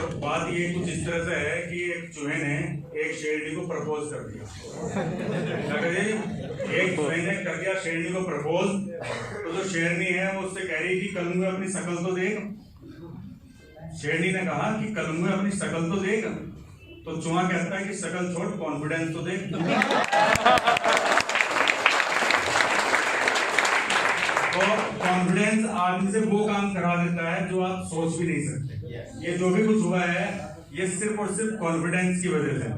और बात ये कुछ इस तरह से है कि एक चूहे ने एक शेरनी को प्रपोज कर दिया। एक चूहे ने कर दिया शेरनी को प्रपोज, तो जो शेरनी है वो उससे कह रही कि कलमुए अपनी शकल तो देख। शेरनी ने कहा कि कलमुए अपनी शकल तो देख, तो चूहा कहता है कि शकल छोड़, कॉन्फिडेंस तो देख। तो कॉन्फिडेंस आदमी से वो काम करा देता है जो आप सोच भी नहीं सकते। ये जो भी कुछ हुआ है ये सिर्फ और सिर्फ कॉन्फिडेंस की वजह से,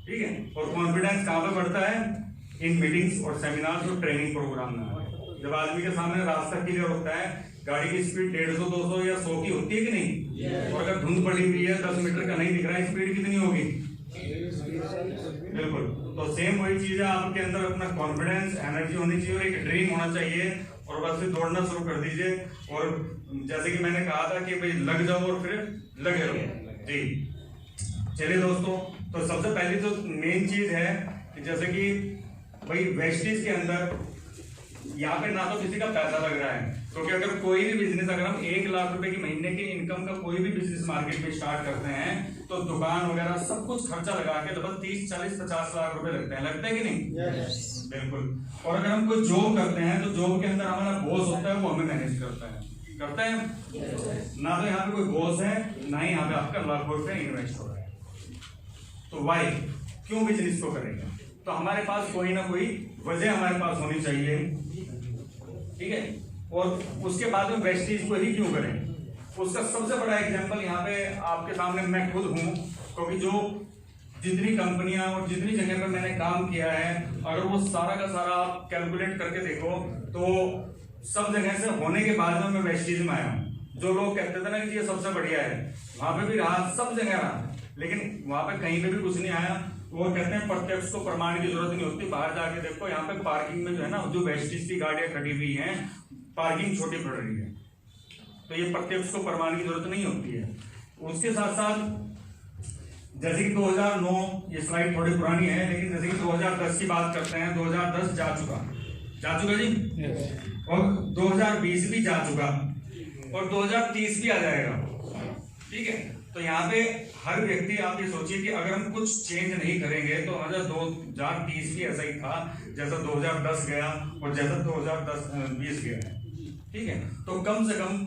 ठीक है। और कॉन्फिडेंस कहाँ पे बढ़ता है? इन मीटिंग्स और सेमिनार्स और ट्रेनिंग प्रोग्राम में। जब आदमी के सामने रास्ता क्लियर होता है, गाड़ी की स्पीड 150, 200 या 100 की होती है कि नहीं? और अगर धुंध पड़ी हुई है, 10 मीटर का नहीं दिख रहा है, स्पीड कितनी होगी? बिल्कुल। तो सेम वही चीज है, आपके अंदर अपना कॉन्फिडेंस, एनर्जी होनी चाहिए और एक ड्रीम होना चाहिए, और बस फिर दौड़ना शुरू कर दीजिए। और जैसे कि मैंने कहा था कि भाई लग जाओ और फिर लगे रहो जी। चलिए दोस्तों, तो सबसे पहली तो मेन चीज है कि जैसे कि भाई वेस्टिज के अंदर यहाँ पे ना तो किसी का पैसा लग रहा है, क्योंकि अगर कोई भी बिजनेस, अगर हम 1 लाख रुपए की महीने की इनकम का कोई भी बिजनेस मार्केट में स्टार्ट करते हैं तो दुकान वगैरह सब कुछ खर्चा लगा के लगभग 30, 40, 50 लाख रुपए लगते हैं। लगता है कि नहीं? बिल्कुल। और अगर हम कोई जॉब करते हैं तो जॉब के अंदर हमारा बॉस होता है, वो हमें मैनेज करता है, करता है ना। तो यहाँ पे कोई बॉस है ना ही यहाँ पे आपका लाखों रुपए इन्वेस्ट हो रहा है। तो वाई, क्यों बिजनेस को करेंगे? तो हमारे पास कोई ना कोई वजह हमारे पास होनी चाहिए, ठीक है। और उसके बाद में वेस्टिज को ही क्यों करें? उसका सबसे बड़ा एग्जांपल यहाँ पे आपके सामने मैं खुद हूँ, क्योंकि जो जितनी कंपनियां और जितनी जगह पे मैंने काम किया है, अगर वो सारा का सारा आप कैलकुलेट करके देखो तो सब जगह से होने के बाद में मैं वेस्टिज में आया हूँ। जो लोग कहते थे ना कि ये सबसे बढ़िया है, वहां पे भी रहा, सब जगह रहा, लेकिन वहां पे कहीं पे भी कुछ नहीं आया। वो कहते हैं प्रत्यक्ष को प्रमाण की जरूरत नहीं होती, बाहर जाके देखो। यहाँ पे पार्किंग में जो है ना, जो वेस्टिज की गाड़ियां खड़ी हुई हैं, पार्किंग छोटी पड़ रही है, तो ये प्रत्यक्ष को प्रमाण की जरूरत नहीं होती है। उसके साथ साथ जैसे कि 2009, ये स्लाइड थोड़ी पुरानी है, लेकिन जैसे कि 2010 की बात करते हैं, 2010 जा चुका जी, और 2020 भी जा चुका, और 2030 भी आ जाएगा, ठीक है। तो यहाँ पे हर व्यक्ति, आप ये सोचिए कि अगर हम कुछ चेंज नहीं करेंगे तो 2030 भी ऐसा ही था जैसा 2010 गया और जैसा 2020 गया है, ठीक है। तो कम से कम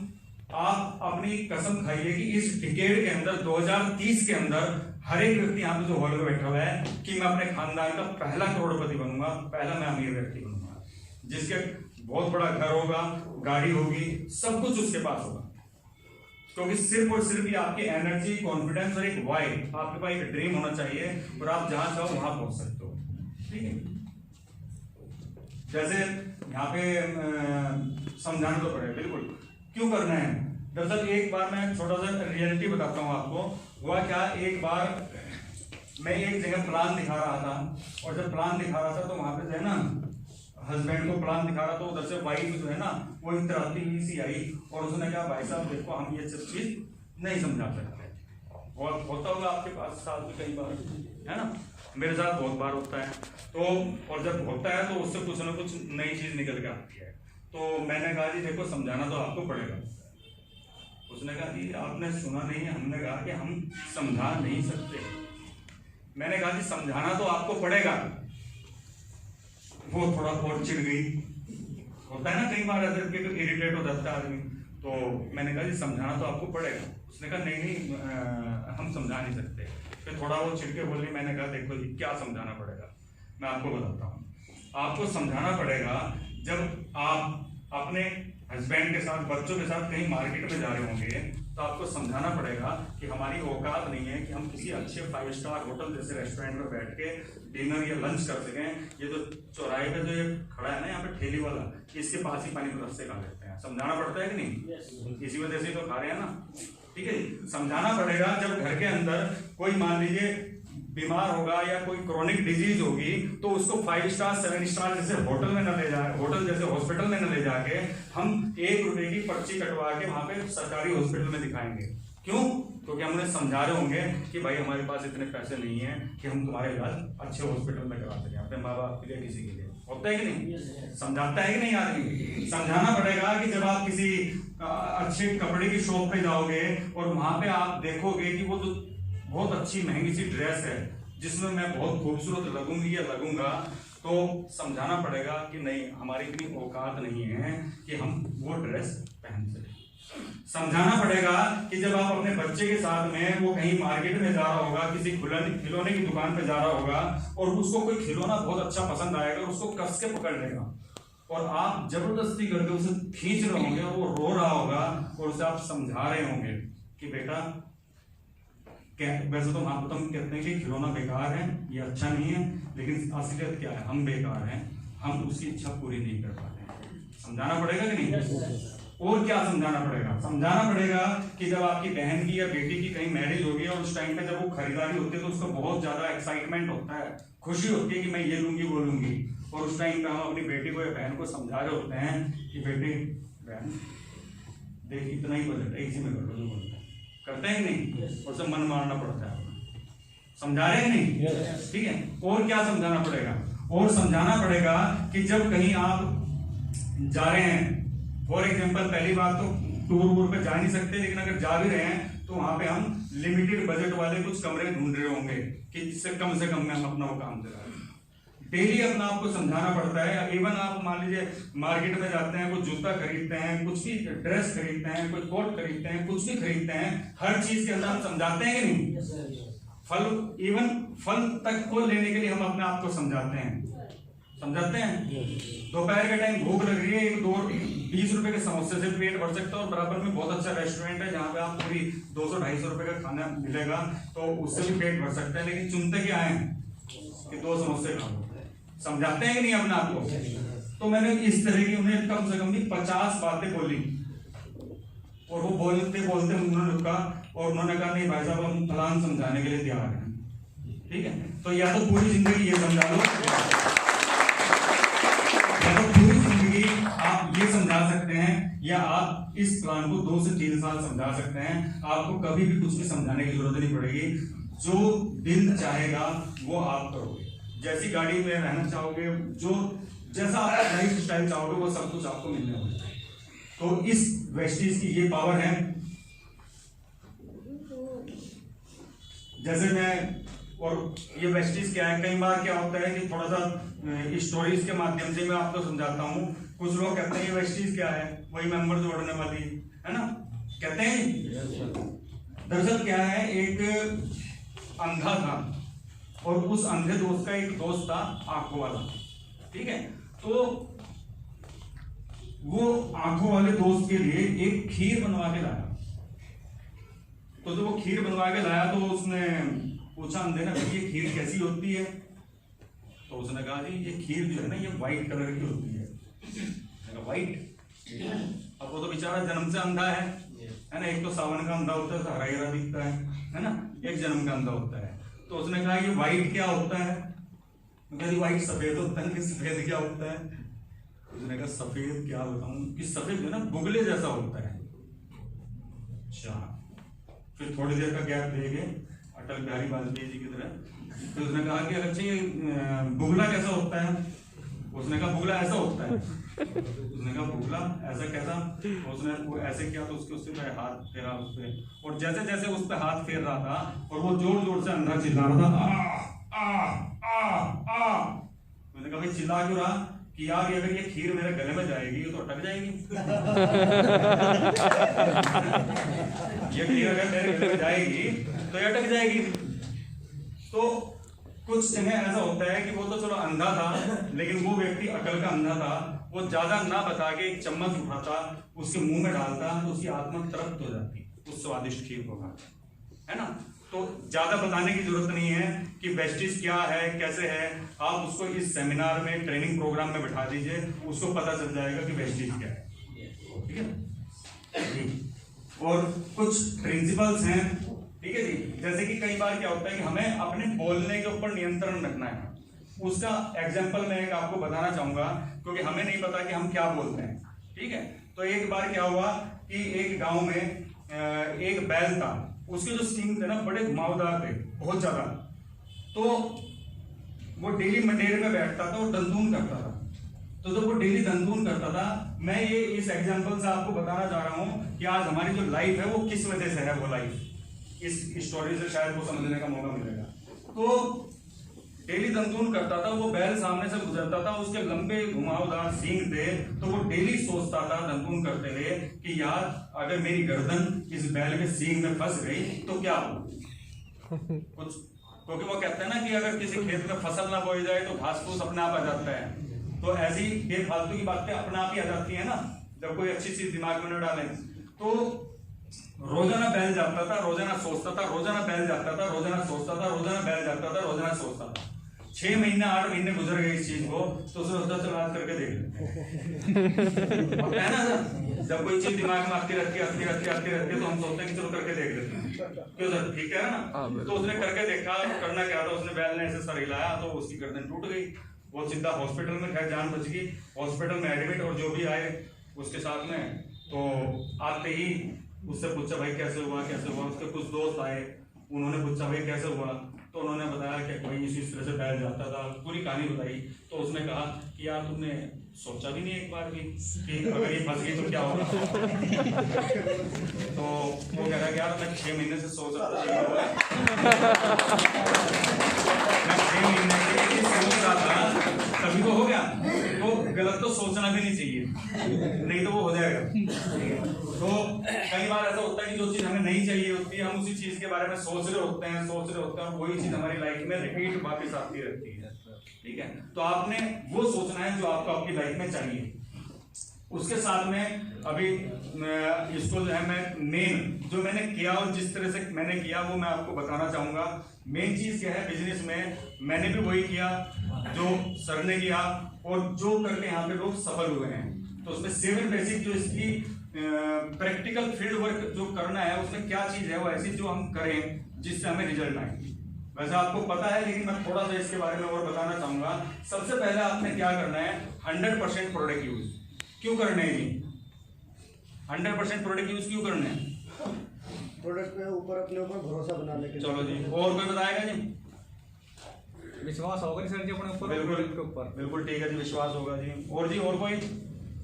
आप अपनी कसम खाइए कि इस डिकेड के अंदर, 2030 के अंदर, हर एक व्यक्ति यहाँ पे जो हॉल में बैठा हुआ है कि मैं अपने खानदान का पहला करोड़पति बनूंगा, पहला मैं अमीर व्यक्ति बनूंगा, जिसके बहुत बड़ा घर होगा, गाड़ी होगी, सब कुछ उसके पास होगा। क्योंकि सिर्फ और सिर्फ ये आपकी एनर्जी, कॉन्फिडेंस और एक वाई, आपके पास एक ड्रीम होना चाहिए और आप जहां चाहो वहां पहुंच सकते हो, ठीक है। जैसे यहाँ पे समझाना तो पड़ेगा, बिल्कुल क्यों करना है। दरअसल एक बार मैं छोटा सा रियलिटी बताता हूँ आपको। हुआ क्या, एक बार मैं एक जगह प्लान दिखा रहा था, और जब प्लान दिखा रहा था तो वहां पे जो है ना, हस्बैंड को प्लान दिखा रहा था, उधर से वाइफ जो है ना वो इतराती हुई सी आई, और उसने कहा भाई साहब देखो हम ये सब चीज नहीं समझा सकते। और होता होगा आपके पास साथ में कई बार, है ना, मेरे साथ बहुत बार होता है। तो और जब होता है तो उससे कुछ ना कुछ नई चीज निकल के आती है। तो मैंने कहा जी देखो समझाना तो आपको पड़ेगा। उसने कहा जी आपने सुना नहीं है, हमने कहा कि हम समझा नहीं सकते। मैंने कहा जी समझाना तो आपको पड़ेगा। वो थोड़ा और चिढ़ गई, होता है ना कई बार ऐसे कि इरिटेट हो जाता है आदमी। तो मैंने कहा जी समझाना तो आपको पड़ेगा। उसने कहा नहीं हम समझा नहीं सकते। फिर थोड़ा वो चिढ़ के बोली। मैंने कहा देखो जी क्या समझाना पड़ेगा, मैं आपको बताता हूँ। आपको समझाना पड़ेगा जब आप अपने हस्बैंड के साथ, बच्चों के साथ कहीं मार्केट में जा रहे होंगे, तो आपको समझाना पड़ेगा कि हमारी औकात नहीं है कि हम किसी अच्छे 5 स्टार होटल जैसे रेस्टोरेंट में बैठ के डिनर या लंच कर सकें। ये तो चौराहे पे जो ये खड़ा है ना यहाँ पे ठेली वाला, इसके पास ही पानी बरस से खा लेते हैं। समझाना पड़ता है कि नहीं? इसी वजह से तो खा रहे हैं ना, ठीक है। समझाना पड़ेगा जब घर के अंदर कोई मान लीजिए बीमार होगा या कोई क्रोनिक डिजीज होगी, तो उसको 5 स्टार 7 स्टार जैसे होटल में न ले जाए, होटल जैसे हॉस्पिटल में न ले जाके हम 1 रुपए की पर्ची कटवा के वहां पे सरकारी हॉस्पिटल में दिखाएंगे। क्यों? क्योंकि हम उन्हें समझा रहे होंगे कि भाई हमारे पास इतने पैसे नहीं है कि हम तुम्हारे इलाज अच्छे हॉस्पिटल में करा सकें, अपने माँ बाप के लिए, किसी के लिए। होता है कि नहीं? समझाता है कि नहीं आदमी? समझाना पड़ेगा कि जब आप किसी अच्छे कपड़े की शॉप पे जाओगे और वहां पे आप देखोगे कि वो जो बहुत अच्छी महंगी सी ड्रेस है जिसमें मैं बहुत खूबसूरत लगूंगी या लगूंगा, तो समझाना पड़ेगा कि नहीं, हमारी इतनी औकात नहीं है कि हम वो ड्रेस पहन सके। समझाना पड़ेगा कि जब आप अपने बच्चे के साथ में वो कहीं मार्केट में जा रहा होगा, किसी खिलौने की दुकान पे जा रहा होगा और उसको कोई खिलौना बहुत अच्छा पसंद आएगा, उसको कस के पकड़ लेगा और आप जबरदस्ती करके उसे खींच रहे होंगे और वो रो रहा होगा और उसे आप समझा रहे होंगे कि बेटा, वैसे तो हम कहते हैं कि खिलौना बेकार है, ये अच्छा नहीं है, लेकिन असलियत क्या है? हम बेकार हैं, हम उसकी इच्छा पूरी नहीं कर पाते हैं। समझाना पड़ेगा कि नहीं? और क्या समझाना पड़ेगा? समझाना पड़ेगा कि जब आपकी बहन की या बेटी की कहीं मैरिज होगी और उस टाइम पे जब वो खरीदारी होती है तो उसको बहुत ज्यादा एक्साइटमेंट होता है, खुशी होती है कि मैं ये लूंगी वो लूंगी, और उस टाइम पे हम अपनी बेटी को या बहन को समझा रहे होते हैं कि बेटी, बहन देख, इतना ही बजट है, इसी में कर लो जो बोलते हैं। करते हैं कि नहीं? और सब मन मारना पड़ता है। समझा रहे हैं नहीं? ठीक है। और क्या समझाना पड़ेगा? और समझाना पड़ेगा कि जब कहीं आप जा रहे हैं, फॉर एग्जाम्पल, पहली बात तो टूर वूर पे जा नहीं सकते, लेकिन अगर जा भी रहे हैं तो वहां पे हम लिमिटेड बजट वाले कुछ कमरे ढूंढ रहे होंगे कि जिससे कम से कम में हम अपना वो काम चला रहे हैं। डेली अपना आपको समझाना पड़ता है। इवन आप मान लीजिए मार्केट में जाते हैं, कुछ जूता खरीदते हैं, कुछ भी ड्रेस खरीदते हैं, कोई कोट खरीदते हैं, कुछ भी खरीदते हैं, हर चीज के अंदर हम समझाते हैं कि नहीं? फल, इवन फल तक को लेने के लिए हम अपने आप को समझाते हैं। समझाते हैं। दोपहर के टाइम भूख लग रही है, एक 20 रुपए के समोसे से पेट भर सकता है और बराबर में बहुत अच्छा रेस्टोरेंट है जहाँ पे आप पूरी 200-250 रुपए का खाना मिलेगा, तो उससे भी पेट भर सकता है, लेकिन चुनते क्या है कि 2 समोसे खाओ। समझाते हैं कि नहीं अपने आप को? तो मैंने इस तरह की उन्हें कम से कम भी 50 बातें बोली और वो बोलते बोलते उन्होंने रुका और उन्होंने कहा नहीं भाई साहब, हम प्लान समझाने के लिए तैयार हैं। ठीक है, तो या तो पूरी जिंदगी ये समझा लो, या तो पूरी जिंदगी आप ये समझा सकते हैं, या आप इस प्लान को 2 से 3 साल समझा सकते हैं। आपको कभी भी कुछ भी समझाने की जरूरत नहीं पड़ेगी। जो दिल चाहेगा वो आप करोगे। जैसी गाड़ी में रहना चाहोगे, जो जैसा आप लाइफ स्टाइल चाहोगे, वो सब कुछ आपको मिलने वाला है। तो इस वेस्टीज की ये पावर है। जैसे मैं, और ये वेस्टीज क्या है, कई बार क्या होता है कि थोड़ा सा स्टोरीज के माध्यम से मैं आपको समझाता हूँ। कुछ लोग कहते हैं ये वेस्टीज क्या है, वही मेंबर जोड़ने वाली है ना, कहते हैं। दरअसल क्या है, एक अंधा था और उस अंधे दोस्त का एक दोस्त था आंखों वाला। ठीक है, तो वो आंखों वाले दोस्त के लिए एक खीर बनवा के लाया। तो जब वो खीर बनवा के लाया तो उसने पूछा अंधे ने, ये खीर कैसी होती है? तो उसने कहा जी ये खीर जो है ना, ये व्हाइट कलर की होती है। व्हाइट? अब वो तो बेचारा जन्म से अंधा है ना। एक तो सावन का अंधा होता है, हरा हरा दिखता है ना, एक जन्म का अंधा होता है। तो उसने कहा ये व्हाइट क्या होता है? व्हाइट सफेद होता है। सफेद क्या होता है? उसने कहा सफेद क्या बताऊं, कि सफेद है ना बुगले जैसा होता है। अच्छा, फिर थोड़ी देर का गैप देके अटल बिहारी वाजपेयी जी की तरह तो उसने कहा कि अच्छा ये बुगला कैसा होता है? उसने कहा बुगला ऐसा होता है। उसने कहा बुगला ऐसा कैसा? उसने वो ऐसे किया तो उसके पे हाथ फेरा उस पे, और जैसे जैसे उस पे हाथ फेर रहा था और वो जोर जोर से अंधा चिल्ला रहा था, आ आ आ आ। मैंने कहा भाई चिल्ला क्यों रहा? कि यार अगर ये खीर मेरे गले में जाएगी तो अटक जाएगी। ये खीर अगर मेरे गले में जाएगी तो ये अटक जाएगी। तो कुछ जगह ऐसा होता है कि वो तो चलो अंधा था, लेकिन वो व्यक्ति अकल का अंधा था। वो ज्यादा ना बता के एक चम्मच उठाता, उसके मुंह में डालता तो उसकी आत्मा तृप्त हो जाती उस स्वादिष्ट खीर को खाकर, है ना। तो ज्यादा बताने की जरूरत नहीं है कि वेस्टीज क्या है, कैसे है। आप उसको इस सेमिनार में, ट्रेनिंग प्रोग्राम में बैठा दीजिए, उसको पता चल जाएगा कि वेस्टीज क्या है। ठीक है। और कुछ प्रिंसिपल्स हैं, ठीक है जी। जैसे कि कई बार क्या होता है कि हमें अपने बोलने के ऊपर नियंत्रण रखना है। उसका एग्जाम्पल मैं एक आपको बताना चाहूंगा, क्योंकि हमें नहीं पता कि हम क्या बोलते हैं। ठीक है, तो एक बार क्या हुआ कि एक गांव में एक बैल था, उसके जो सींग थे ना बड़े घुमावदार थे, बहुत ज्यादा। तो वो डेली मंडेर में बैठता था और दंदून करता था। तो जब वो डेली धंधून करता था, मैं ये इस एग्जांपल से आपको बताना चाह रहा हूं कि आज हमारी जो लाइफ है वो किस वजह से है। वो लाइफ इस स्टोरी से शायद वो समझने का मौका मिलेगा। तो डेली धंधून करता था, वो बैल सामने से गुजरता था, उसके लंबे घुमावदार सींग थे, तो वो डेली सोचता था धंधून करते हुए कि यार अगर मेरी गर्दन इस बैल के सींग में फंस गई तो क्या हो कुछ, क्योंकि वो कहते हैं ना कि अगर किसी खेत में फसल ना बोई जाए तो घास फूस अपने आप आ जाता है। तो ऐसी बेफालतू की बातें अपने आप ही आ जाती है ना, जब कोई अच्छी चीज दिमाग में न डालें। तो रोजाना बैल जाता था, रोजाना सोचता था, रोजाना बैल जाता था, रोजाना सोचता था, रोजाना बैल जाता था, रोजाना सोचता था। 6 महीने 8 महीने गुजर गए इस चीज को, तो उसे सोचता चलो आज करके देख लेते हैं ना सर। जब कोई चीज दिमाग में आती रहती है तो हम सोचते हैं कि चलो करके देख लेते हैं, क्यों सर, ठीक है ना। तो उसने करके देखा, करना क्या था, उसने बैल ने ऐसे सर हिलाया तो उसकी गर्दन टूट गई। वो सीधा हॉस्पिटल में, खैर जान बच गई, हॉस्पिटल में एडमिट, और जो भी आए उसके साथ में, तो आते ही उससे पूछा भाई कैसे हुआ कैसे हुआ। उसके कुछ दोस्त आए, उन्होंने पूछा भाई कैसे हुआ, तो उन्होंने बताया कि भाई इस तरह से बैल जाता था, पूरी कहानी बताई। तो उसने कहा कि यार तुमने सोचा भी नहीं एक बार भी कि अगर ये फंस गई तो क्या होगा। तो वो कह रहा कि यार मैं 6 महीने से सोच रहा था, मैं 6 महीने से सोच रहा था, तभी तो हो गया। तो गलत तो सोचना भी नहीं चाहिए, नहीं तो वो हो जाएगा। तो कई बार ऐसा होता है कि जो चीज हमें नहीं चाहिए होती है, हम उसी चीज के बारे में सोच रहे होते हैं, और वही चीज हमारी लाइफ में रिपीट वापस आती रहती है। ठीक है, तो आपने वो सोचना है जो आपको आपकी लाइफ में चाहिए। उसके साथ में अभी इसको जो है मैं मेन जो मैंने किया और जिस तरह से मैंने किया वो मैं आपको बताना चाहूंगा। मेन चीज क्या है बिजनेस में, मैंने भी वही किया जो सर ने किया और जो करके यहाँ पे लोग सफल हुए हैं। तो उसमें 7 बेसिक जो इसकी प्रैक्टिकल फील्ड वर्क जो करना है, उसमें क्या चीज है वो ऐसी जो हम करें जिससे हमें रिजल्ट आए। वैसे आपको पता है, लेकिन मैं थोड़ा सा इसके बारे में और बताना चाहूंगा। सबसे पहले आपने क्या करना है, 100% प्रोडक्ट यूज क्यों करने हैं जी? 100% प्रोडक्ट यूज क्यों करने हैं? प्रोडक्ट पे ऊपर अपने ऊपर भरोसा बनाने के लिए। चलो जी, और कोई बताएगा जी? विश्वास होगा सर जी अपने ऊपर, बिल्कुल के ऊपर। बिल्कुल ठीक है जी, विश्वास होगा जी। और जी और कोई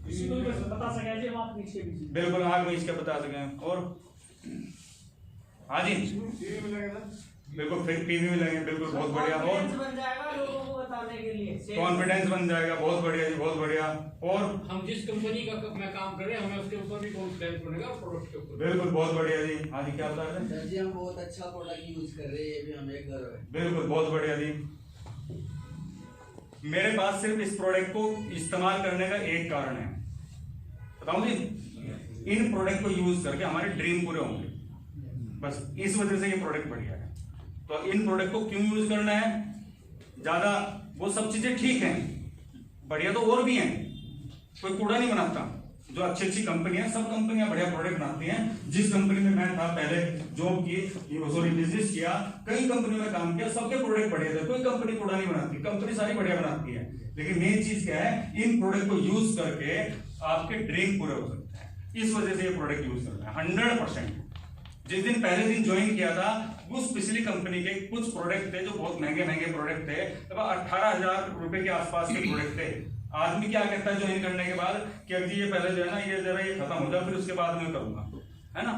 बता सके जी, आप नीचे भी बिल्कुल आग में इसके बता सकें। और हाँ जी बिल्कुल, फिर पीवी में लगे, बिल्कुल बहुत बढ़िया। और बन जाएगा लोगों को बताने के लिए, कॉन्फिडेंस बन जाएगा, बहुत बढ़िया जी, बहुत बढ़िया। और हम जिस कंपनी का मैं काम कर रहे हैं हमें उसके ऊपर भी कॉन्फिडेंस बनेगा, प्रोडक्ट के ऊपर। बिल्कुल बहुत बढ़िया जी। हाँ जी क्या बता रहे हैं? सर जी हम बहुत अच्छा प्रोडक्ट यूज कर रहे हैं, ये भी हमें गर्व है। बिल्कुल बहुत बढ़िया जी। मेरे पास सिर्फ इस प्रोडक्ट को इस्तेमाल करने का एक कारण है, बताऊं जी? इन प्रोडक्ट को यूज करके हमारे ड्रीम पूरे होंगे, बस इस वजह से ये प्रोडक्ट बढ़िया है। तो इन प्रोडक्ट को क्यों यूज करना है? ज्यादा वो सब चीजें ठीक हैं, बढ़िया तो और भी हैं, कोई कूड़ा नहीं बनाता। जो अच्छी अच्छी कंपनियां, सब कंपनियां बढ़िया प्रोडक्ट बनाती हैं। जिस कंपनी में मैं था पहले जॉब की, सॉरी बिजनेस किया, कई कंपनियों में काम किया, सबके प्रोडक्ट बढ़िया थे, कोई कंपनी कूड़ा नहीं बनाती, कंपनी सारी बढ़िया बनाती है। लेकिन मेन चीज क्या है, इन प्रोडक्ट को यूज करके आपके ड्रीम पूरे हो सकते हैं। इस वजह से ये प्रोडक्ट यूज करना है 100%। जिस दिन पहले दिन ज्वाइन किया था, उस पिछली कंपनी के कुछ प्रोडक्ट थे जो बहुत महंगे महंगे प्रोडक्ट थे, तब 18,000 रुपए के आसपास के प्रोडक्ट थे। आदमी क्या कहता है ज्वाइन करने के बाद कि अब जी ये पहले जो है ना ये जरा ये खत्म हो जाए, फिर उसके बाद में करूंगा, है ना।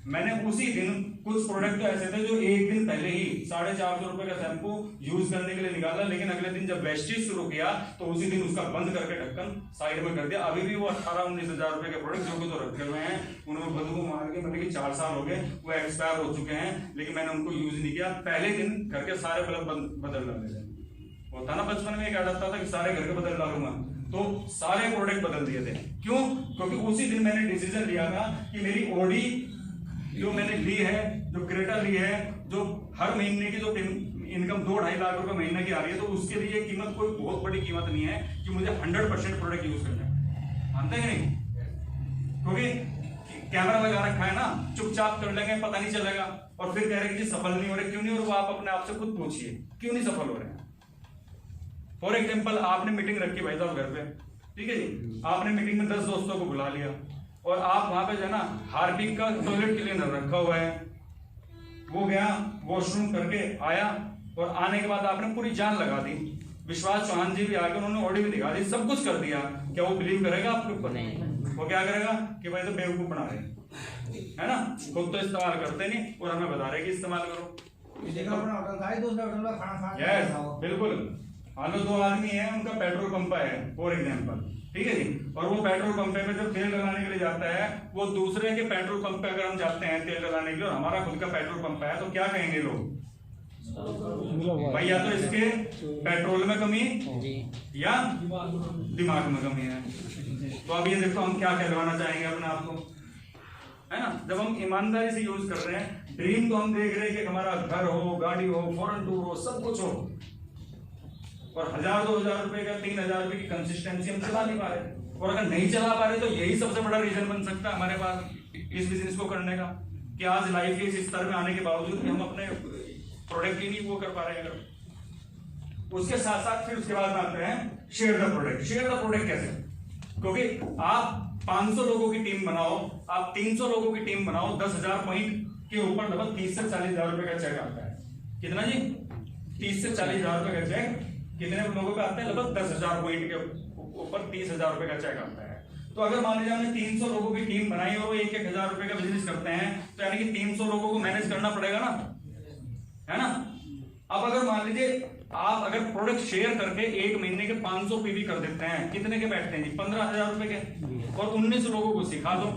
मैंने उसी दिन कुछ प्रोडक्ट तो ऐसे थे जो एक दिन पहले ही 450 रुपए का शैम्पू यूज करने के लिए निकाला, लेकिन अगले दिन जब वेस्टेज शुरू किया तो उसी दिन उसका बंद करके ढक्कन साइड में कर दिया। अभी भी वो 18-19 हजार रुपए के प्रोडक्ट जो कि तो रखे हुए हैं, उन्होंने बदबू मार के, मतलब कि 4 साल हो गए, वो एक्सपायर हो चुके हैं, लेकिन मैंने उनको यूज नहीं किया। पहले दिन घर के सारे बल्ब बदल डाले थे। होता ना बचपन में एक आदत था कि सारे घर के बदल डालूंगा, तो सारे प्रोडक्ट बदल दिए थे। क्यों? क्योंकि उसी दिन मैंने डिसीजन लिया था कि मेरी ओडी जो मैंने ली है, जो क्रेटा ली है, जो हर महीने की जो इनकम 2-2.5 लाख रुपए महीने की आ रही है, तो उसके लिए कीमत कोई बहुत बड़ी कीमत नहीं है कि मुझे 100% प्रोडक्ट यूज करना है। मानते हैं नहीं? क्योंकि कैमरा लगा रखा है ना, चुपचाप कर लेंगे, पता नहीं चलेगा, और फिर कह रहे कि सफल नहीं हो रहे। क्यों नहीं हो रहे? वो आप अपने आप से खुद पूछिए क्यों नहीं सफल हो रहे हैं। फॉर एग्जाम्पल, आपने मीटिंग रखी भाई साहब घर पे, ठीक है जी, आपने मीटिंग में 10 दोस्तों को बुला लिया और आप वहां पे जो है ना हार्पिक का टॉयलेट क्लीनर रखा हुआ है, वो गया वॉशरूम करके आया और आने के बाद आपने पूरी जान लगा दी विश्वास चौहान जी भी आगे उन्होंने ऑडियो भी दिखा दी, सब कुछ कर दिया, क्या वो बिलीव करेगा आपके ऊपर? वो क्या करेगा कि भाई तो बेवकूफ बना रहे है ना, खुद तो इस्तेमाल करते नहीं और हमें बता रहे कि इस्तेमाल करो। अपना होटल था, दूसरे होटल में खाना खा यस बिल्कुल। मान लो 2 आदमी है, उनका पेट्रोल पंप है फॉर एग्जाम्पल, ठीक है जी, और वो पेट्रोल पंप पे जब तेल डलाने के लिए जाता है, वो दूसरे के पेट्रोल पंप पे अगर हम जाते हैं तेल डलाने के लिए और हमारा खुद का पेट्रोल पंप है, तो क्या कहेंगे लोग? भाई या तो इसके पेट्रोल में कमी या दिमाग में कमी है। तो अब ये देखो हम क्या कहलवाना चाहेंगे अपने आप को, है ना। जब हम ईमानदारी से यूज कर रहे हैं, ड्रीम तो हम देख रहे हैं कि हमारा घर हो, गाड़ी हो, फॉरेन टूर हो, सब कुछ हो, और 1000-2000 रुपए का 3000 रुपए की कंसिस्टेंसी हम चला नहीं पा रहे। और अगर नहीं चला पा रहे तो यही सबसे बड़ा रीजन बन सकता है हमारे पास इस बिजनेस को करने का, कि आज लाइफ के इस स्तर में आने के बावजूद भी हम अपने प्रोडक्ट ही नहीं वो कर पा रहे हैं। उसके साथ साथ फिर उसके बाद आते हैं share the product. Share the product कैसे? क्योंकि आप 500 लोगों की टीम बनाओ, आप 300 लोगों की टीम बनाओ, 10,000 पॉइंट के ऊपर लगभग 30 से 40,000 रुपए का चेक आता है। कितना जी? 30 से 40,000 रुपए का चेक कितने लोगों का आता है? लगभग 10,000 पॉइंट के ऊपर 30,000 रुपए का चेक आता है। तो अगर मान लीजिए हमने 300 लोगों की टीम बनाई और वो 1,000 रुपए का बिजनेस करते हैं, तो यानी कि 300 लोगों को मैनेज करना पड़ेगा ना, है ना। अब अगर मान लीजिए आप अगर प्रोडक्ट शेयर करके 1 महीने के 500 पीवी कर देते हैं, कितने के बैठते हैं जी? 15,000 रुपए के। और 19 लोगों को सिखा दो,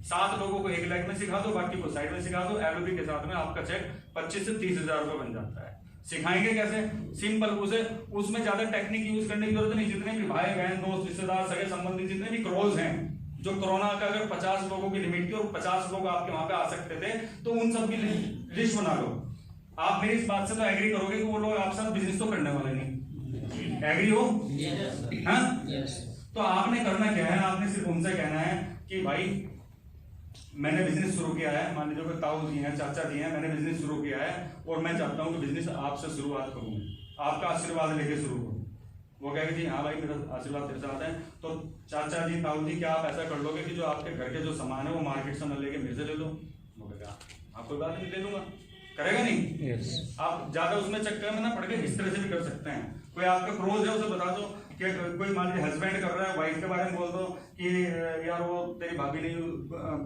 7 लोगों को 1 लाख में सिखा दो, बाकी को साइड में सिखा दो, एलओपी के साथ में आपका चेक 25 से 30,000 रुपए बन जाता है। सिखाएंगे कैसे? सिंपल, उसे उसमें ज्यादा टेक्निक यूज करने की जरूरत नहीं। जितने भी भाई बहन दोस्त रिश्तेदार सगे संबंधी जितने भी क्रोज हैं, जो कोरोना का अगर 50 लोगों की लिमिट थी और 50 लोग आपके वहां पे आ सकते थे, तो उन सब की लिस्ट बना लो। आप मेरी इस बात से तो एग्री करोगे कि वो लोग आप साथ बिजनेस तो करने वाले नहीं, एग्री हो? हाँ? तो आपने करना क्या है? आपने सिर्फ उनसे कहना है कि भाई मैंने बिजनेस शुरू किया है, मान लीजिए ताऊ जी हैं, चाचा जी हैं, मैंने बिजनेस शुरू किया है और मैं चाहता हूं कि बिजनेस आपसे शुरुआत करूं, आपका आशीर्वाद लेके शुरू करूं। वो कहेगा जी हाँ भाई मेरा आशीर्वाद तेरे साथ है। तो चाचा जी, ताऊ जी, क्या आप ऐसा कर लोगे कि जो आपके घर के जो सामान है वो मार्केट से न लेके मेरे से ले लो? वो कहेगा आप कोई बात नहीं, ले लूंगा। करेगा नहीं? आप ज्यादा उसमें चक्कर में ना पड़ के इस तरह से भी कर सकते हैं। कोई आपका क्रोज है उसे बता दो कि कोई मान लीजिए हस्बैंड कर रहा है, वाइफ के बारे में बोल दो कि यार वो तेरी भाभी ने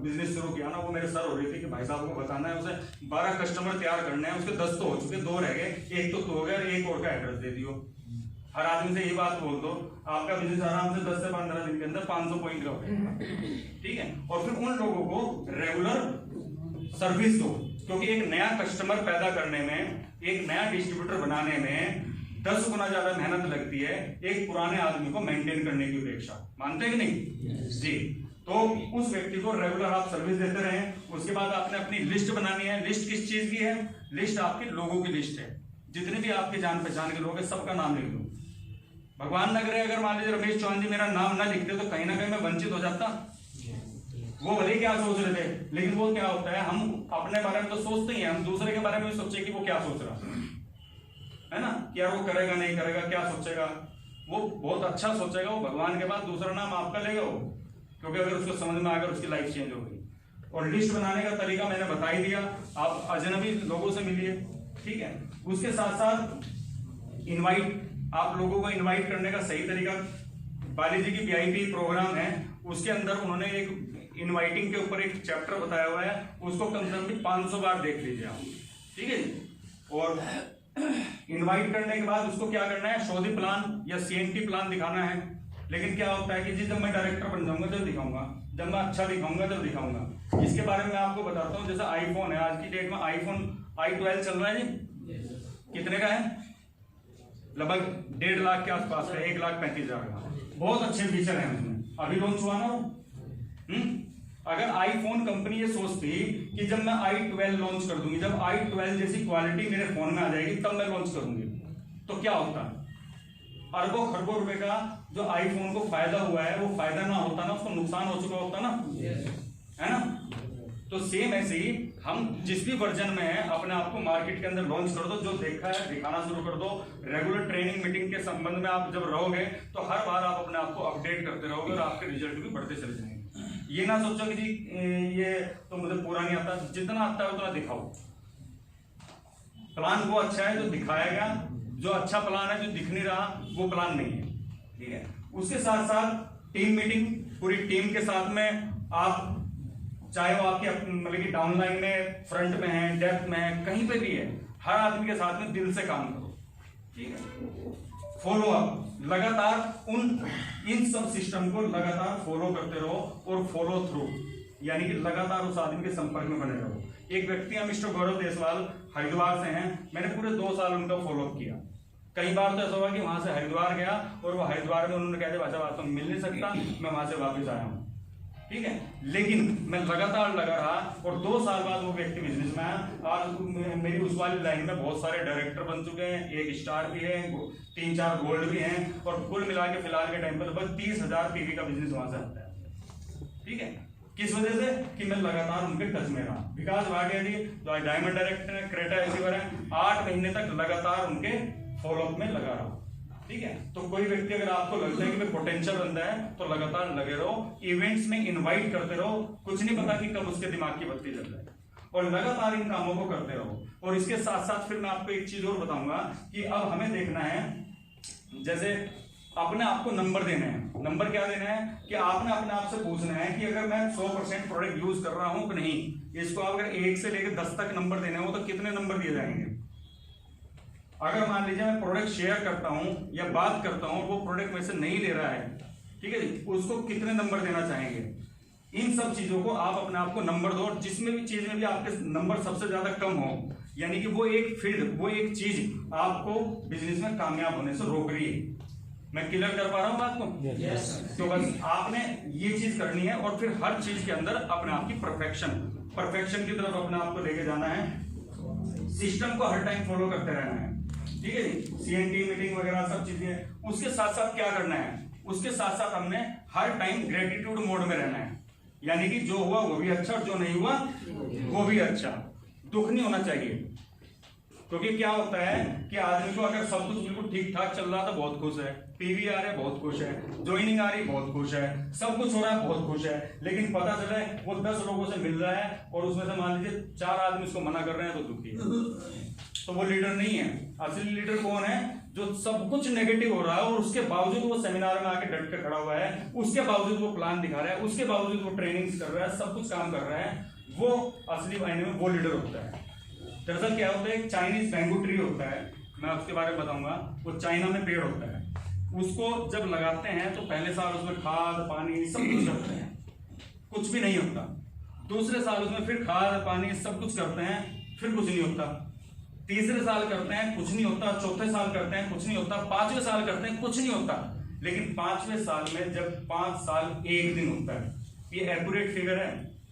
बिजनेस शुरू किया ना, वो मेरे सर हो रही थी कि भाई साहब को बताना है, उसे 12 कस्टमर तैयार करने हैं, उसके 10 तो हो चुके, 2 रह गए, एक तो हो गया, एक और का एड्रेस दे दियो। हर आदमी से ये बात बोल दो, आपका बिजनेस आराम से 10 से 15 दिन के अंदर 500 पॉइंट का होगा, ठीक है। और फिर उन लोगों को रेगुलर सर्विस दो, क्योंकि एक नया कस्टमर पैदा करने में, एक नया डिस्ट्रीब्यूटर बनाने में 10 गुना ज्यादा मेहनत लगती है एक पुराने आदमी को मेंटेन करने की अपेक्षा। मानते हैं कि नहीं? जी। तो उस व्यक्ति को रेगुलर आप सर्विस देते रहें। उसके बाद आपने अपनी लिस्ट बनानी है। लिस्ट किस चीज की है? लिस्ट आपके लोगों की लिस्ट है। जितने भी आपके जान पहचान के लोग हैं सबका नाम लिख दो। भगवान न करे अगर मान लीजिए रमेश चौहान जी मेरा नाम ना लिखते तो कहीं ना कहीं मैं वंचित हो जाता। वो भले क्या सोच रहे थे, लेकिन वो क्या होता है, हम अपने बारे में तो सोचते ही हैं, हम दूसरे के बारे में भी सोचे कि वो क्या सोच रहा है ना, कि यार वो करेगा नहीं करेगा, क्या सोचेगा, वो बहुत अच्छा सोचेगा, वो भगवान के बाद दूसरा नाम आपका लेगा वो, क्योंकि अगर उसको समझ में आकर उसकी लाइफ चेंज हो गई। और लिस्ट बनाने का तरीका मैंने बता ही दिया, आप अजनबी लोगों से मिलिए, ठीक है। उसके साथ साथ इनवाइट, आप लोगों को इनवाइट करने का सही तरीका, बाली जी की VIP प्रोग्राम है, उसके अंदर उन्होंने एक इनवाइटिंग के ऊपर एक चैप्टर बताया हुआ है, उसको कम से कम 500 बार देख लीजिए आप, ठीक है। और इनवाइट करने के बाद उसको क्या करना है, शोधी प्लान या CNT प्लान दिखाना है। लेकिन क्या होता है कि जी जब मैं डायरेक्टर बन जाऊंगा जब दिखाऊंगा, जब मैं अच्छा दिखाऊंगा जब दिखाऊंगा। इसके बारे में आपको बताता हूँ, जैसे आईफोन है, आज की डेट में आईफोन i12 चल रहा है जी, कितने का है? लगभग 1.5 लाख के आसपास का, 1,35,000 का। बहुत अच्छे फीचर हैं उसमें, अभी लॉन्च हुआ ना वो। अगर आईफोन कंपनी ये सोचती कि जब मैं i12 लॉन्च कर दूंगी, जब i12 जैसी क्वालिटी मेरे फोन में आ जाएगी तब मैं लॉन्च करूंगी, तो क्या होता? अरबों खरबों रुपए का जो आईफोन को फायदा हुआ है वो फायदा ना होता ना, उसको नुकसान हो चुका होता ना, है ना। तो सेम ऐसे ही हम जिस भी वर्जन में है अपने आप को मार्केट के अंदर लॉन्च कर दो, जो देखा है दिखाना शुरू कर दो। रेगुलर ट्रेनिंग मीटिंग के संबंध में आप जब रहोगे तो हर बार आप अपने आप को अपडेट करते रहोगे और आपके रिजल्ट भी बढ़ते चले जाएंगे। ये ना सोचो कि जी ये तो मुझे पूरा नहीं आता, जितना आता है उतना दिखाओ। प्लान वो अच्छा है जो दिखाया गया, जो अच्छा प्लान है जो दिख नहीं रहा वो प्लान नहीं है, ठीक है। उसके साथ साथ टीम मीटिंग, पूरी टीम के साथ में आप, चाहे वो आपके मतलब कि डाउनलाइन में, फ्रंट में है, डेप्थ में है, कहीं पे भी है, हर आदमी के साथ में दिल से काम करो, ठीक है। फॉलो अप, लगातार इन सब सिस्टम को लगातार फॉलो करते रहो और फॉलो थ्रू, यानी कि लगातार उस आदमी के संपर्क में बने रहो। एक व्यक्ति हैं मिस्टर गौरव देसवाल, हरिद्वार से हैं, मैंने पूरे 2 साल उनका फॉलो अप किया। कई बार तो ऐसा हुआ कि वहां से हरिद्वार गया और वो हरिद्वार में उन्होंने कहा भाई साहब तो मिल नहीं सकता, मैं वहां से वापस आया हूँ, ठीक है। लेकिन मैं लगातार लगा रहा और 2 साल बाद वो व्यक्ति बिजनेस में आया। आज मेरी उस वाली लाइन में बहुत सारे डायरेक्टर बन चुके हैं, 1 स्टार भी है, 3-4 गोल्ड भी हैं, और कुल मिला के फिलहाल के टाइम पर लगभग 30,000 पीवी का बिजनेस वहां से आता है, ठीक है। किस वजह से कि मैं लगातार उनके टच में रहा। विकास भाटिया जी जो डायमंड डायरेक्टर है, क्रेटा रिसीवर है, 8 महीने तक लगातार उनके फॉलोअप में लगा रहा, ठीक है। तो कोई व्यक्ति अगर आपको लगता है कि भाई पोटेंशियल बंदा है तो लगातार लगे रहो, इवेंट्स में इनवाइट करते रहो, कुछ नहीं पता कि कब उसके दिमाग की बत्ती जल जाए, और लगातार इन कामों को करते रहो। और इसके साथ साथ फिर मैं आपको एक चीज और बताऊंगा कि अब हमें देखना है, जैसे अपने आप को नंबर देना है। नंबर क्या देना है कि आपने अपने आप से पूछना है कि अगर मैं 100% प्रोडक्ट यूज कर रहा हूं कि नहीं, इसको अगर 1 से लेकर 10 तक नंबर देने हो तो कितने नंबर दिए जाएंगे। अगर मान लीजिए मैं प्रोडक्ट शेयर करता हूं या बात करता हूं, वो प्रोडक्ट में से नहीं ले रहा है, ठीक है जी, उसको कितने नंबर देना चाहेंगे। इन सब चीजों को आप अपने आप को नंबर दो, जिसमें भी चीज में भी आपके नंबर सबसे ज्यादा कम हो, यानी कि वो एक फील्ड, वो एक चीज आपको बिजनेस में कामयाब होने से रोक रही है। मैं क्लियर कर पा रहा हूं बात को? Yes. तो बस आपने ये चीज करनी है और फिर हर चीज के अंदर अपने आप की परफेक्शन की तरफ अपने आप को लेके जाना है। सिस्टम को हर टाइम फॉलो करते रहना है, ठीक है जी। CNT मीटिंग वगैरह सब चीजें। उसके साथ साथ क्या करना है, उसके साथ साथ हमने हर टाइम ग्रेटिट्यूड मोड में रहना है, यानी कि जो हुआ वो भी अच्छा और जो नहीं हुआ वो भी अच्छा। दुख नहीं होना चाहिए, क्योंकि क्या होता है कि आदमी को अगर सब कुछ बिल्कुल ठीक ठाक चल रहा था बहुत खुश है, पीवी आ रहे बहुत खुश है, ज्वाइनिंग आ रही बहुत खुश है, सब कुछ हो रहा है बहुत खुश है, लेकिन पता चले वो 10 लोगों से मिल रहा है और उसमें से मान लीजिए 4 आदमी उसको मना कर रहे हैं तो दुखी है, तो वो लीडर नहीं है। असली लीडर कौन है? जो सब कुछ नेगेटिव हो रहा है और उसके बावजूद वो सेमिनार में आके डट के खड़ा हुआ है, उसके बावजूद वो प्लान दिखा रहा है, उसके बावजूद वो ट्रेनिंग्स कर रहा है, सब कुछ काम कर रहा है, वो असली मायने में वो लीडर होता है। दरअसल क्या होता है, एक चाइनीज बैम्बू ट्री होता है, मैं उसके बारे में बताऊंगा। वो चाइना में पेड़ होता है, उसको जब लगाते हैं तो पहले साल उसमें खाद पानी सब कुछ करते हैं, कुछ भी नहीं होता। दूसरे साल उसमें फिर खाद पानी सब कुछ करते हैं, फिर कुछ नहीं होता। तीसरे साल करते हैं, कुछ नहीं होता। चौथे साल करते हैं, कुछ नहीं होता। 5वें साल करते हैं, कुछ नहीं होता। लेकिन 5वें साल में जब 5 साल 1 दिन होता है, ये एक्यूरेट फिगर है,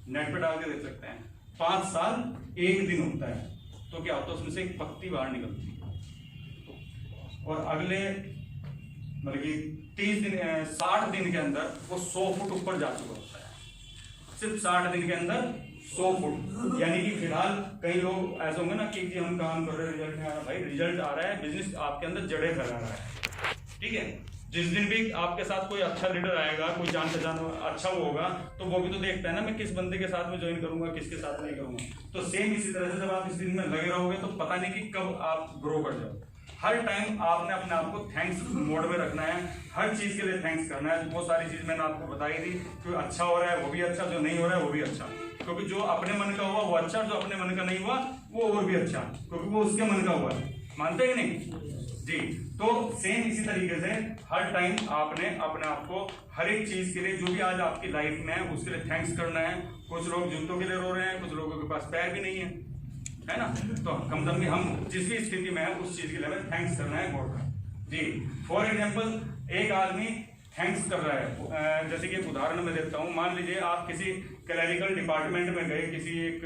नेट पे डाल के देख सकते हैं, 5 साल 1 दिन होता है, तो क्या होता है उसमें से एक पत्ती बाहर निकलती है और अगले मतलब कि 30 दिन 60 दिन के अंदर वो 100 फुट ऊपर जा चुका होता है। सिर्फ 60 दिन के अंदर 100 फुट। यानी कि फिलहाल कई लोग ऐसे होंगे ना कि जी हम काम कर रहे हैं, रिजल्ट नहीं आ रहा। भाई रिजल्ट आ रहा है, बिजनेस आपके अंदर जड़े फैला रहा है, ठीक है। जिस दिन भी आपके साथ कोई अच्छा लीडर आएगा, कोई जान पहचान अच्छा वो होगा, तो वो भी तो देखता है ना मैं किस बंदे के साथ में ज्वाइन करूंगा, किसके साथ नहीं करूंगा। तो सेम इसी तरह से जब आप इस दिन में लगे रहोगे तो पता नहीं कि कब आप ग्रो कर जाओ। हर टाइम आपने अपने आप को थैंक्स मोड में रखना है, हर चीज के लिए थैंक्स करना है। बहुत सारी चीज मैंने आपको बताई थी, जो अच्छा हो रहा है वो भी अच्छा, जो नहीं हो रहा है वो भी अच्छा, क्योंकि जो अपने मन का हुआ वो अच्छा, जो अपने मन का नहीं हुआ वो और भी अच्छा, क्योंकि वो उसके मन का हुआ है। मानते हैं कि नहीं जी? तो सेम इसी तरीके से हर टाइम आपने अपने आप को हर एक चीज के लिए जो भी आज आपकी लाइफ में है उसके लिए थैंक्स करना है। कुछ लोग जूतों के लिए रो रहे हैं, कुछ लोगों के पास पैर भी नहीं है ना, तो कम से कम हम जिस भी स्थिति में है उस चीज के लिए हमें थैंक्स करना है गॉड का जी। फॉर एग्जाम्पल, एक आदमी थैंक्स कर रहा है, जैसे कि एक उदाहरण मैं देता हूँ। मान लीजिए आप किसी क्लैरिकल डिपार्टमेंट में गए, किसी एक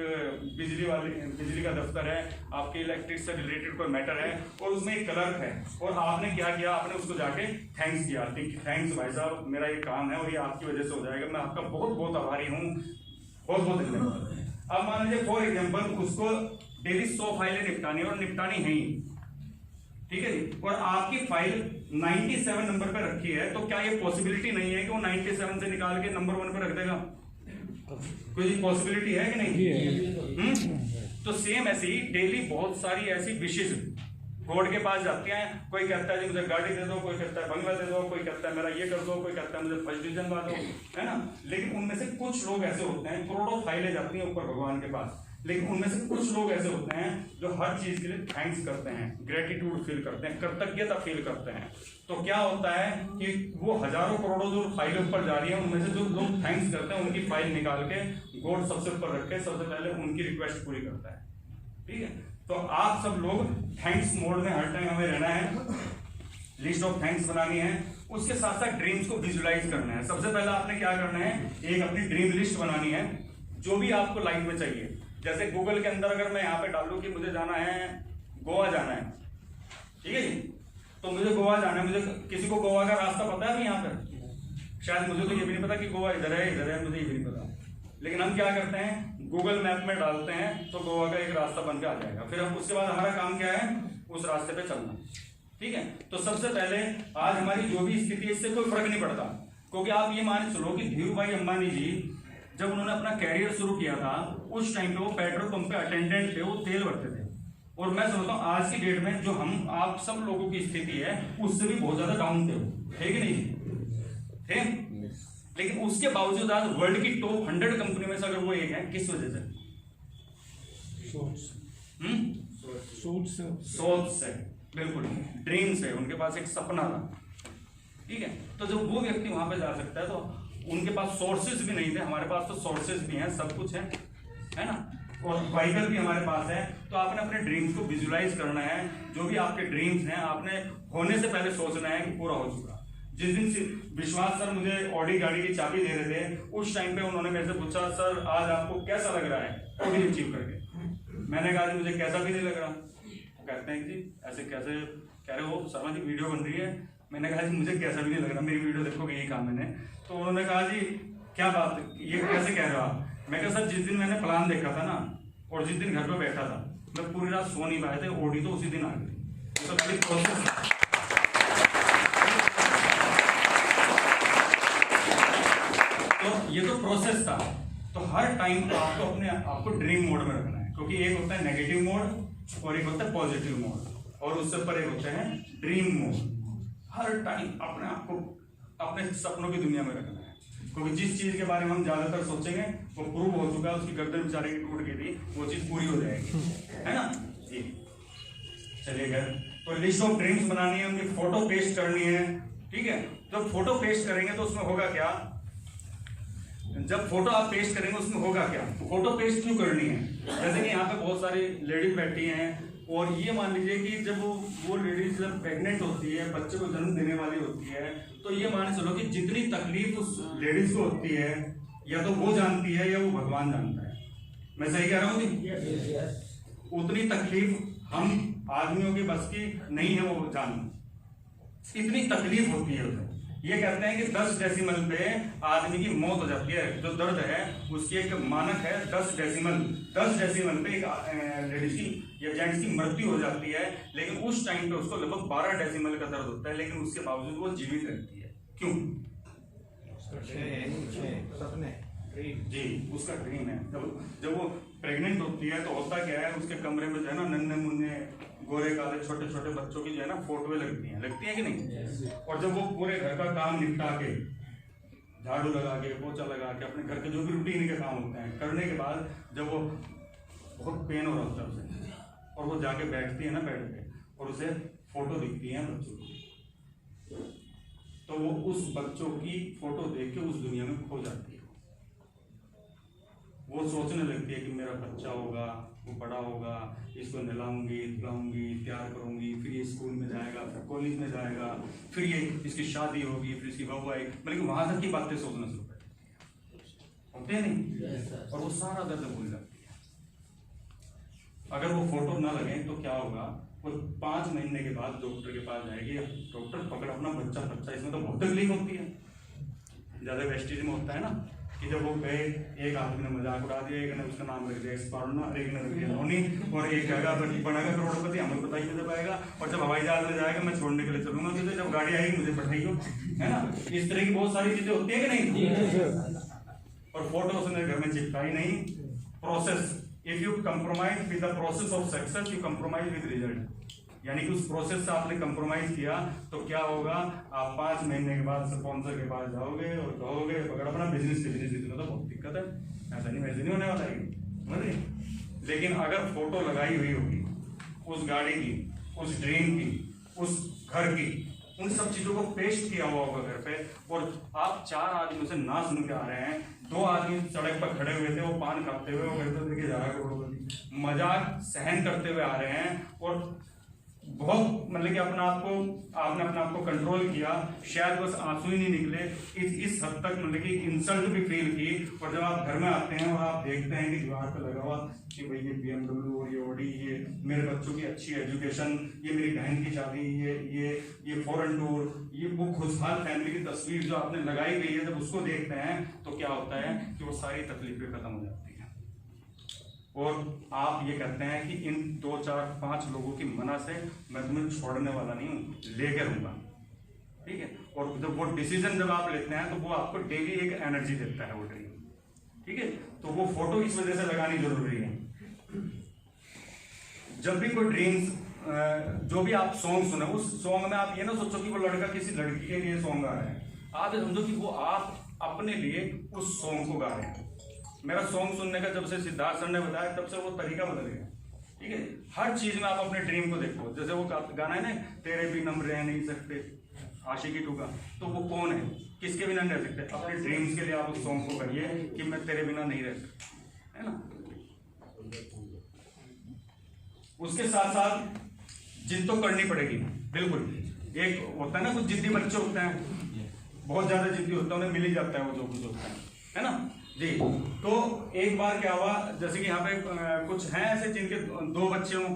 बिजली का दफ्तर है, आपके इलेक्ट्रिक से रिलेटेड कोई मैटर है और उसमें एक क्लर्क है, और आपने क्या किया, आपने उसको जाके थैंक्स किया, थैंक्स भाई साहब, मेरा ये काम है और ये आपकी वजह से हो जाएगा, मैं आपका बहुत बहुत आभारी हूँ, बहुत बहुत धन्यवाद। अब मान लीजिए फॉर एग्जाम्पल उसको डेली 100 फाइलें निपटानी और निपटानी है ही, ठीक है जी, और आपकी फाइल 97 नंबर पे रखी है, तो क्या ये पॉसिबिलिटी नहीं है कि वो 97 से निकाल के नंबर 1 पे रख देगा? कोई पॉसिबिलिटी है कि नहीं? तो सेम ऐसे ही डेली बहुत सारी ऐसी विशेष गॉड के पास जाती हैं, कोई कहता है जी मुझे गाड़ी दे दो, कोई कहता है बंगला दे दो, कोई कहता है मेरा ये कर दो, कोई कहता है मुझे फर्स्ट डिवीजन ला दो, है ना। लेकिन उनमें से कुछ लोग ऐसे होते हैं, करोड़ों फाइलें जाती हैं ऊपर भगवान के पास, लेकिन उनमें से कुछ लोग ऐसे होते हैं जो हर चीज के लिए थैंक्स करते हैं, ग्रेटिट्यूड फील करते हैं, कृतज्ञता फील करते हैं। तो क्या होता है कि वो हजारों करोड़ों जो फाइलें ऊपर जा रही है, उनमें से जो लोग थैंक्स करते हैं उनकी फाइल निकाल के गॉड सबसे ऊपर रख के सबसे पहले उनकी रिक्वेस्ट पूरी करता है। ठीक है, तो आप सब लोग थैंक्स मोड में हर टाइम हमें रहना है, लिस्ट ऑफ थैंक्स बनानी है, उसके साथ साथ ड्रीम्स को विजुलाइज करना है। सबसे पहले आपने क्या करना है, एक अपनी ड्रीम लिस्ट बनानी है जो भी आपको लाइफ में चाहिए। जैसे गूगल के अंदर अगर मैं यहाँ पे डालूं कि मुझे जाना है गोवा जाना है, ठीक है जी, तो मुझे गोवा जाना है, मुझे किसी को गोवा का रास्ता पता है अभी यहाँ पे? शायद मुझे तो ये भी नहीं पता कि गोवा इधर है, मुझे ये भी नहीं पता। लेकिन हम क्या करते हैं, गूगल मैप में डालते हैं तो गोवा का एक रास्ता बन के आ जाएगा। फिर हम उसके बाद हमारा काम क्या है, उस रास्ते पे चलना। ठीक है, तो सबसे पहले आज हमारी जो भी स्थिति है इससे कोई फर्क नहीं पड़ता, क्योंकि आप ये मान चलो कि धीरू भाई अंबानी जी जब उन्होंने अपना कैरियर शुरू किया था उस टाइम पे वो पेट्रोल पंप पे अटेंडेंट थे, वो तेल भरते थे। और मैं समझता हूँ आज की डेट में जो हम आप सब लोगों की स्थिति है उससे भी बहुत ज्यादा डाउन थे वो, है कि नहीं थे? लेकिन उसके बावजूद आज वर्ल्ड की टॉप 100 कंपनी में से अगर वो एक है, किस वजह से? सोच से, बिल्कुल ड्रीम से, उनके पास एक सपना था। ठीक है, तो जब वो व्यक्ति वहां पे जा सकता है तो उनके पास सोर्सेज भी नहीं थे, हमारे पास तो सोर्सेज भी हैं, सब कुछ है ना, और व्हीकल भी हमारे पास है। तो आपने अपने ड्रीम्स को विजुलाइज करना है, जो भी आपके ड्रीम्स हैं आपने होने से पहले सोचना है कि पूरा हो चुका। जिस दिन विश्वास सर मुझे ऑडी गाड़ी की चाबी दे रहे थे, उस टाइम पे उन्होंने मेरे से पूछा सर आज आपको कैसा लग रहा है ऑडी अचीव करके? मैंने कहा मुझे कैसा भी नहीं लग रहा। वो कहते हैं कि ऐसे कैसे कह रहे हो शर्मा जी, वीडियो बन रही है। मैंने कहा जी मुझे कैसा भी नहीं लग रहा, मेरी वीडियो देखोगे यही काम मैंने। तो उन्होंने कहा जी क्या बात, ये कैसे कह रहे हो आप? मैं कहा सर जिस दिन मैंने प्लान देखा था ना और जिस दिन घर पे बैठा था, मैं पूरी रात सो नहीं पाए थे, ऑडी तो उसी दिन आ गई। तो पहले प्रोसेस, तो ये तो प्रोसेस था। तो हर टाइम आपको अपने आपको ड्रीम मोड में रखना है, क्योंकि एक होता है नेगेटिव मोड और एक होता है पॉजिटिव मोड, और उससे ऊपर एक होता है ड्रीम मोड। हर टाइम अपने आप को अपने सपनों की दुनिया में रखना है, क्योंकि जिस चीज के बारे में हम ज्यादातर सोचेंगे वो प्रूव हो चुका है, उसकी गर्दन बेचारे की टूट गई थी, वो चीज पूरी हो जाएगी, है ना जी। चलिए, तो लिस्ट ऑफ ड्रीम्स बनानी है, उनकी फोटो पेस्ट करनी है। ठीक है, जब फोटो पेस्ट करेंगे तो उसमें होगा क्या, जब फोटो आप पेस्ट करेंगे उसमें होगा क्या, फोटो पेस्ट क्यों करनी है? जैसे कि यहाँ पे बहुत सारी लेडीज बैठी हैं, और ये मान लीजिए कि जब वो लेडीज जब प्रेग्नेंट होती है, बच्चे को जन्म देने वाली होती है, तो ये मान चलो कि जितनी तकलीफ उस लेडीज को होती है या तो वो जानती है या वो भगवान जानता है। मैं सही कह रहा हूँ जी? उतनी तकलीफ हम आदमियों की बस की नहीं है वो जानना, इतनी तकलीफ होती है उसे। ये कहते हैं कि 10 डेसिमल पे आदमी की मौत हो जाती है, जो दर्द है उसकी एक मानक है 10 डेसिमल। 10 डेसिमल पे एक लेडीज की या जेंट्स की मृत्यु हो जाती है, लेकिन उस टाइम पे उसको लगभग 12 डेसिमल का दर्द होता है, लेकिन उसके बावजूद वो जीवित रहती है। क्यों? सपने जी, उसका ड्रीम है। जब वो प्रेग्नेंट होती है तो होता क्या है, उसके कमरे में जो है ना नन्हे मुन्ने गोरे काले छोटे छोटे बच्चों की जो है ना फोटोएं लगती हैं कि नहीं? और जब वो पूरे घर का काम निपटा के, झाड़ू लगा के, पोछा लगा के, अपने घर के जो भी रूटीन के काम होते हैं करने के बाद जब वो बहुत पेन हो रहा होता है उसे, और वो जाके बैठती है ना बेड पे, और उसे फोटो दिखती है बच्चों की, तो वो उस बच्चों की फोटो देख के उस दुनिया में खो जाती है। वो सोचने लगती है कि मेरा बच्चा होगा, वो बड़ा होगा, इसको नहलाऊंगी, धुलाऊंगी, तैयार करूंगी, फिर ये स्कूल में जाएगा, फिर कॉलेज में जाएगा, फिर ये इसकी शादी होगी, फिर इसकी बहू आएगी, बल्कि वहां तक की बातें सोचना शुरू करती होते हैं नहीं, और वो सारा दर्द भूल जाती है। अगर वो फोटो ना लगे तो क्या होगा, वो 5 महीने के बाद डॉक्टर के पास जाएगी, डॉक्टर पकड़ अपना बच्चा, इसमें तो बहुत तकलीफ होती है। ज्यादा वेस्टेज में होता है ना कि जब वो गए, एक आदमी ने मजाक उड़ा दिया, एक ने उसका नाम रख दिया स्पर्णा, एक ने रख दिया धोनी, और एक जगह बनेगा करोड़पति, हमें पता ही नहीं पाएगा। और जब हवाई जहाज में जाएगा मैं छोड़ने के लिए चलूंगा, तो जब गाड़ी आएगी मुझे बैठाइयो, है ना। इस तरह की बहुत सारी चीजें होती है कि नहीं? और फोटो उसने घर में चिपकाई नहीं। Process, if you compromise with the process of success, you compromise with result. यानी कि उस प्रोसेस से आपने कंप्रोमाइज किया तो क्या होगा, आप 5 महीने के बाद स्पॉन्सर के पास जाओगे और कहोगे अगर अपना बिजनेस इसमें तो बहुत दिक्कत है, ऐसा नहीं वैसे नहीं होने वाला है, समझ रहे? लेकिन अगर फोटो लगाई हुई होगी उस गाड़ी की, उस ड्रीम की, उस घर की, उन सब चीजों को पेस्ट किया हुआ होगा घर पे, और आप 4 आदमियों से ना सुन के आ रहे हैं, 2 आदमी सड़क पर खड़े हुए थे, वो पान खाते हुए, वो कहते थे कि जा करोड़पति, मजाक सहन करते हुए आ रहे हैं, और बहुत मतलब कि आपने अपने आप को कंट्रोल किया, शायद बस आंसू ही नहीं निकले, इस हद तक मतलब कि इंसल्ट भी फील की। और जब आप घर में आते हैं और आप देखते हैं कि दीवार पर लगा हुआ कि भाई ये BMW और ये ऑडी, ये मेरे बच्चों की अच्छी एजुकेशन, ये मेरी बहन की शादी, ये फॉरेन टूर, ये वो खुशहाल फैमिली की तस्वीर जो आपने लगाई गई है, जब उसको देखते हैं तो क्या होता है कि वो सारी तकलीफें खत्म हो जाती है, और आप ये कहते हैं कि इन 2, 4, 5 लोगों की मना से मैं तुम्हें छोड़ने वाला नहीं हूँ, लेके रहूंगा, ठीक है? और जब वो डिसीजन जब आप लेते हैं तो वो आपको डेली एक एनर्जी देता है वो ड्रीम, ठीक है? तो वो फोटो इस वजह से लगानी जरूरी है। जब भी कोई ड्रीम्स, जो भी आप सॉन्ग सुने, उस सॉन्ग में आप ये ना सोचो कि वो लड़का किसी लड़की के लिए सॉन्ग गा रहा है, आप ये समझो कि वो आप अपने लिए उस सॉन्ग को गा रहे हैं। मेरा सॉन्ग सुनने का जब से सिद्धार्थ सर ने बताया तब से वो तरीका बदल गया, ठीक है? हर चीज में आप अपने ड्रीम को देखो, जैसे वो गाना है ना, तेरे बिना हम रह नहीं सकते, आशिकी 2 का, तो वो कौन है, किसके बिना नहीं रह सकते? अपने ड्रीम्स के लिए आप उस सॉन्ग को करिए कि मैं तेरे बिना नहीं रह सकता, है ना? उसके साथ साथ जिद तो करनी पड़ेगी, बिल्कुल। एक होता है ना, कुछ जिद्दी बच्चे होते हैं, बहुत ज्यादा जिद्दी होता है, उन्हें मिल ही जाता है वो जो कुछ होता है ना जी। तो एक बार क्या हुआ, जैसे कि यहाँ पे कुछ हैं ऐसे जिनके 2 बच्चे हों,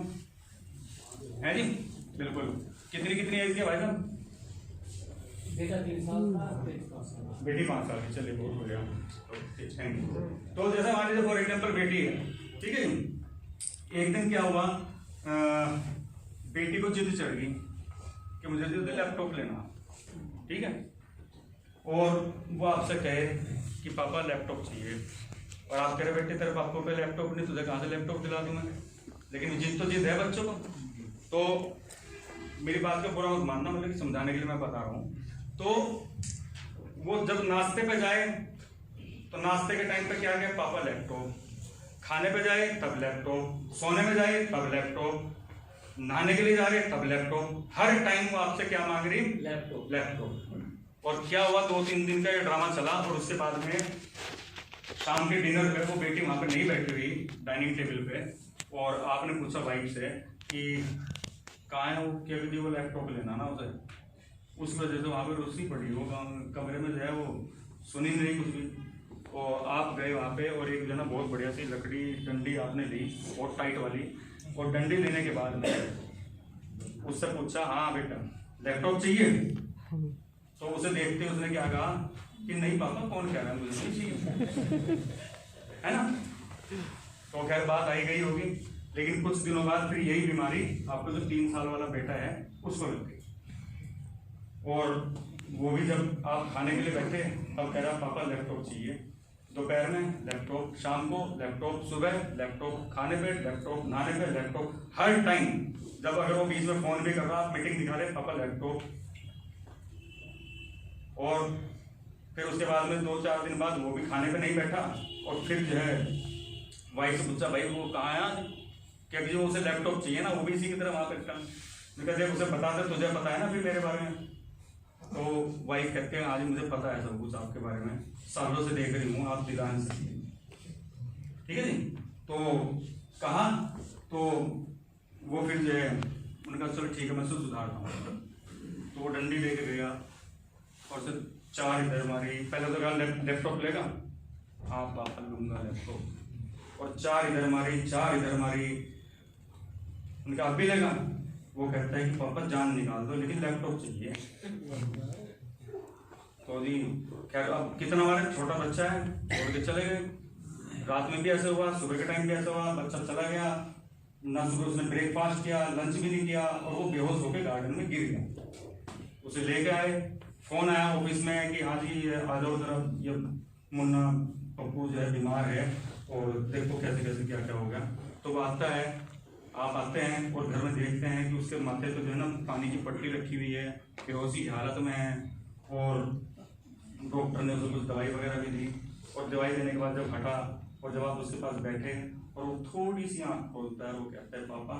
हैं जी? बिल्कुल। कितनी एज के भाई साहब? बेटा 3 साल का, बेटी 5 साल की, चलिए बहुत बढ़िया, थैंक यू। तो जैसे मान लीजिए फॉर एग्जाम्पल बेटी है, ठीक है? एक दिन क्या हुआ, बेटी को जिद चढ़ गई कि मुझे लैपटॉप लेना, ठीक है? और वो आपसे कहे कि पापा लैपटॉप चाहिए, और आप कह रहे बेटे तेरे पापा पे लैपटॉप नहीं, तुझे कहाँ से लैपटॉप दिला दूँ मैं? लेकिन जिद तो जिद है बच्चों को। तो मेरी बात का बुरा मत मानना, मतलब कि समझाने के लिए मैं बता रहा हूँ। तो वो जब नाश्ते पे जाए तो नाश्ते के टाइम पे क्या गया, पापा लैपटॉप, खाने पे जाए तब लैपटॉप, सोने में जाए तब लैपटॉप, नहाने के लिए जा रहे तब लैपटॉप, हर टाइम वो आपसे क्या मांग रही? लैपटॉप। और क्या हुआ, 2-3 दिन का ये ड्रामा चला, और उसके बाद में शाम के डिनर पे वो बेटी वहां पे नहीं बैठी हुई डाइनिंग टेबल पे, और आपने पूछा वाइफ से कि कहाँ है वो, क्या वो लैपटॉप लेना ना उसे, उस वजह से वहां पे रोशनी पड़ी, वो कमरे में जो है वो सुनी नहीं कुछ भी। और आप गए वहां पे, और एक जो ना बहुत बढ़िया सी लकड़ी डंडी आपने ली, बहुत टाइट वाली, और डंडी लेने के बाद में उससे पूछा, हाँ बेटा लैपटॉप चाहिए? तो उसे देखते उसने क्या कहा कि नहीं पापा, कौन कह रहा है मुझे नहीं चाहिए, है ना? तो खैर बात आई गई होगी, लेकिन कुछ दिनों बाद फिर यही बीमारी आपको जो 3 साल वाला बेटा है उसको लग गई, और वो भी जब आप खाने के लिए बैठे तब कह रहा पापा लैपटॉप चाहिए, दोपहर में लैपटॉप, शाम को लैपटॉप, सुबह लैपटॉप, खाने पे लैपटॉप, नहाने पे लैपटॉप, हर टाइम। जब अगर वो बीच में फोन भी कर रहा, आप मीटिंग दिखा रहे, पापा लैपटॉप। और फिर उसके बाद में 2-4 दिन बाद वो भी खाने पे नहीं बैठा, और फिर जो है वाइफ से पूछा, भाई वो कहाँ है? क्या जो उसे लैपटॉप चाहिए ना, वो भी इसी की तरह वहां पे जब उसे बता दे, तुझे पता है ना फिर मेरे बारे में। तो वाइफ कहते हैं, आज मुझे पता है सब कुछ आपके बारे में, सालों से देख रही हूँ आप दिलान से, ठीक है जी? तो कहा, तो वो फिर जो है उनका चलो ठीक है मैं सब सुधारता हूँ। तो वो डंडी लेके गया और सिर्फ 4 इधर मारी, पहले तो कहा लैपटॉप लेगा, हाँ पापा लूंगा लैपटॉप, और 4 इधर मारी, 4 इधर मारी, उनका अब भी लेगा, वो कहता है कि पापा जान निकाल दो लेकिन लैपटॉप चाहिए। तो जी खैर अब कितना हमारे छोटा बच्चा है, छोड़ के चले गए। रात में भी ऐसे हुआ, सुबह के टाइम भी ऐसा हुआ, बच्चा चला गया ना, सुबह उसने ब्रेकफास्ट किया, लंच भी नहीं किया, और वो बेहोश होकर गार्डन में गिर गया। उसे लेके आए, फोन आया ऑफिस में कि हाँ जी आ जाओ जरा, ये मुन्ना पप्पू जो है बीमार है, और देखो कैसे कैसे क्या क्या हो गया। तो वो आता है, आप आते हैं और घर में देखते हैं कि उसके माथे पे जो है ना पानी की पट्टी रखी हुई है, बेहोशी की हालत में है, और डॉक्टर ने उसको कुछ दवाई वगैरह भी दी, और दवाई देने के बाद जब हटा और जब आप उसके पास बैठे और वो थोड़ी सी आँख खोलता है, वो कहता है पापा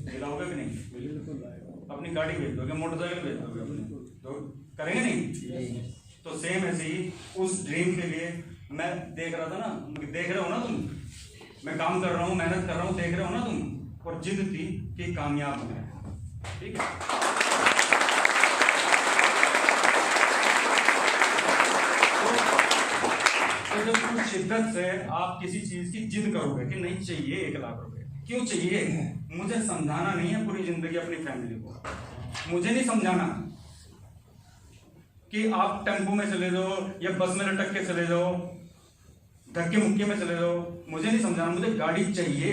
खिलाओगे कि नहीं? अपनी गाड़ी भेज दोगे, मोटरसाइकिल भेज दोगे अपनी, तो करेंगे नहीं? तो सेम ऐसे ही उस ड्रीम के लिए मैं देख रहा था ना, देख रहे हो ना तुम, मैं काम कर रहा हूँ, मेहनत कर रहा हूँ, देख रहे हो ना तुम, और जिद थी कि कामयाब होना है, ठीक है। तो जब कुछ शिद्दत से आप किसी चीज की जिद करोगे कि नहीं चाहिए 1 लाख रुपए, क्यों चाहिए? मुझे समझाना नहीं है पूरी जिंदगी अपनी फैमिली को, मुझे नहीं समझाना कि आप टेम्पो में चले जाओ या बस में लटक के चले जाओ, धक्के मुक्के में चले जाओ, मुझे नहीं समझाना, मुझे गाड़ी चाहिए।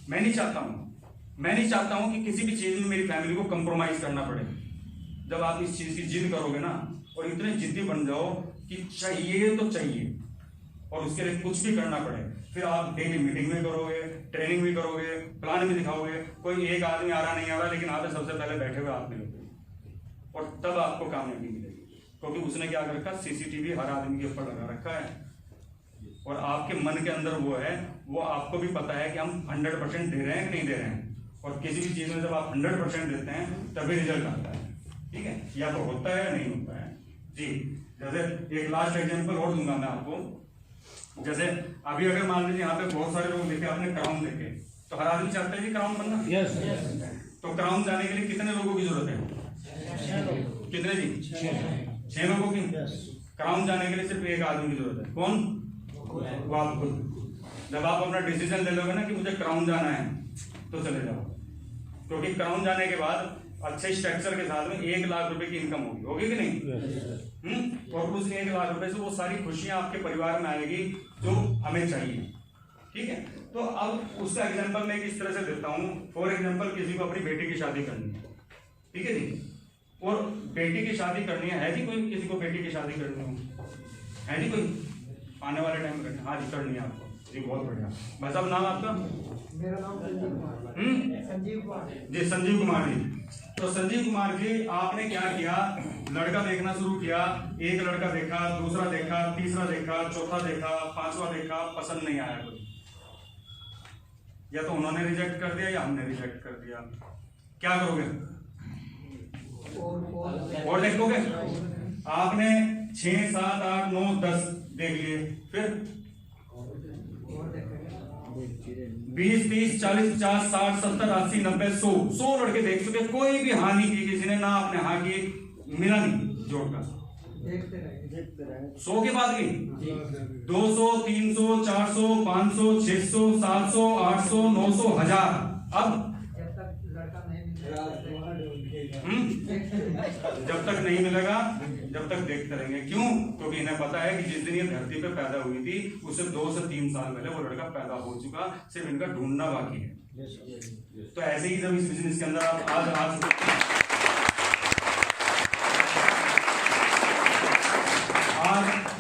मैं नहीं चाहता हूं कि किसी भी चीज में मेरी फैमिली को कंप्रोमाइज करना पड़े। जब आप इस चीज की जिद करोगे ना और इतने जिद्दी बन जाओ कि चाहिए तो चाहिए और उसके लिए कुछ भी करना पड़े, फिर आप डेली मीटिंग भी करोगे, ट्रेनिंग भी करोगे, प्लान भी दिखाओगे। कोई एक आदमी आ रहा नहीं आ रहा, लेकिन आप सबसे पहले बैठे हुए आप मिलोगे और तब आपको कामयाबी मिलेगी, क्योंकि उसने क्या कर रखा, सीसीटीवी हर आदमी के ऊपर लगा रखा है और आपके मन के अंदर वो है, वो आपको भी पता है कि हम 100% दे रहे हैं कि नहीं दे रहे हैं। और किसी भी चीज में जब आप 100% देते हैं तभी रिजल्ट आता है, ठीक है, या तो होता है या नहीं होता है जी। जैसे एक लास्ट एग्जाम्पल और दूंगा मैं आपको। जैसे अभी अगर मान लीजिए यहाँ पे बहुत सारे लोग देखे, आपने क्राउन देखे, तो हर आदमी चाहता है कि क्राउन बनना। यस। तो क्राउन जाने के लिए कितने लोगों की जरूरत है? कितने जी? 6 लोगों की। क्राउन जाने के लिए सिर्फ एक आदमी की जरूरत है। कौन? वो आप खुद। जब आप अपना डिसीजन ले लोगे ना कि मुझे क्राउन जाना है, तो चले जाओ, क्योंकि क्राउन जाने के बाद अच्छे स्ट्रक्चर के साथ में 1 लाख रुपए की इनकम होगी कि नहीं? और उस 1 लाख रुपए से वो सारी खुशियां आपके परिवार में आएगी जो हमें चाहिए, ठीक है। तो अब उसका एग्जांपल मैं इस तरह से देता हूँ। फॉर एग्जांपल, किसी को अपनी बेटी की शादी करनी है, ठीक है जी, और बेटी की शादी करनी है जी, कोई किसी को बेटी की शादी करनी है जी, कोई आने वाले टाइम में करनी? हाँ जी, करनी है आपको जी, बहुत बढ़िया। भाई साहब, नाम आपका? मेरा नाम संजीव कुमार। संजीव कुमार जी, संजीव कुमार जी। तो संजीव कुमार जी, आपने क्या किया, लड़का देखना शुरू किया। एक लड़का देखा, दूसरा देखा, तीसरा देखा, चौथा देखा, 5वां देखा, पसंद नहीं आया कोई। या तो उन्होंने रिजेक्ट कर दिया या हमने रिजेक्ट कर दिया। क्या करोगे? और देखोगे? आपने 6, 7, 8, 9, 10 देख लिए, फिर 20, 30, 40, 50, 60, 70, 80, 90, 100 लड़के देख चुके, कोई भी हाँ नहीं की किसी ने, ना आपने हाँ की, मिला नहीं जोड़ का। देखते रहे 100 के बाद की 200, 300, 400, 500, 600, 700, 800, 900, 1000। अब जब तक लड़का नहीं मिलेगा जब तक नहीं मिलेगा, जब तक देखते रहेंगे। क्यों? क्योंकि इन्हें पता है कि जिस दिन ये धरती पे पैदा हुई थी उससे 2 से 3 साल पहले वो लड़का पैदा हो चुका, सिर्फ इनका ढूंढना बाकी है। तो ऐसे ही जब इस बिजनेस के अंदर आप आज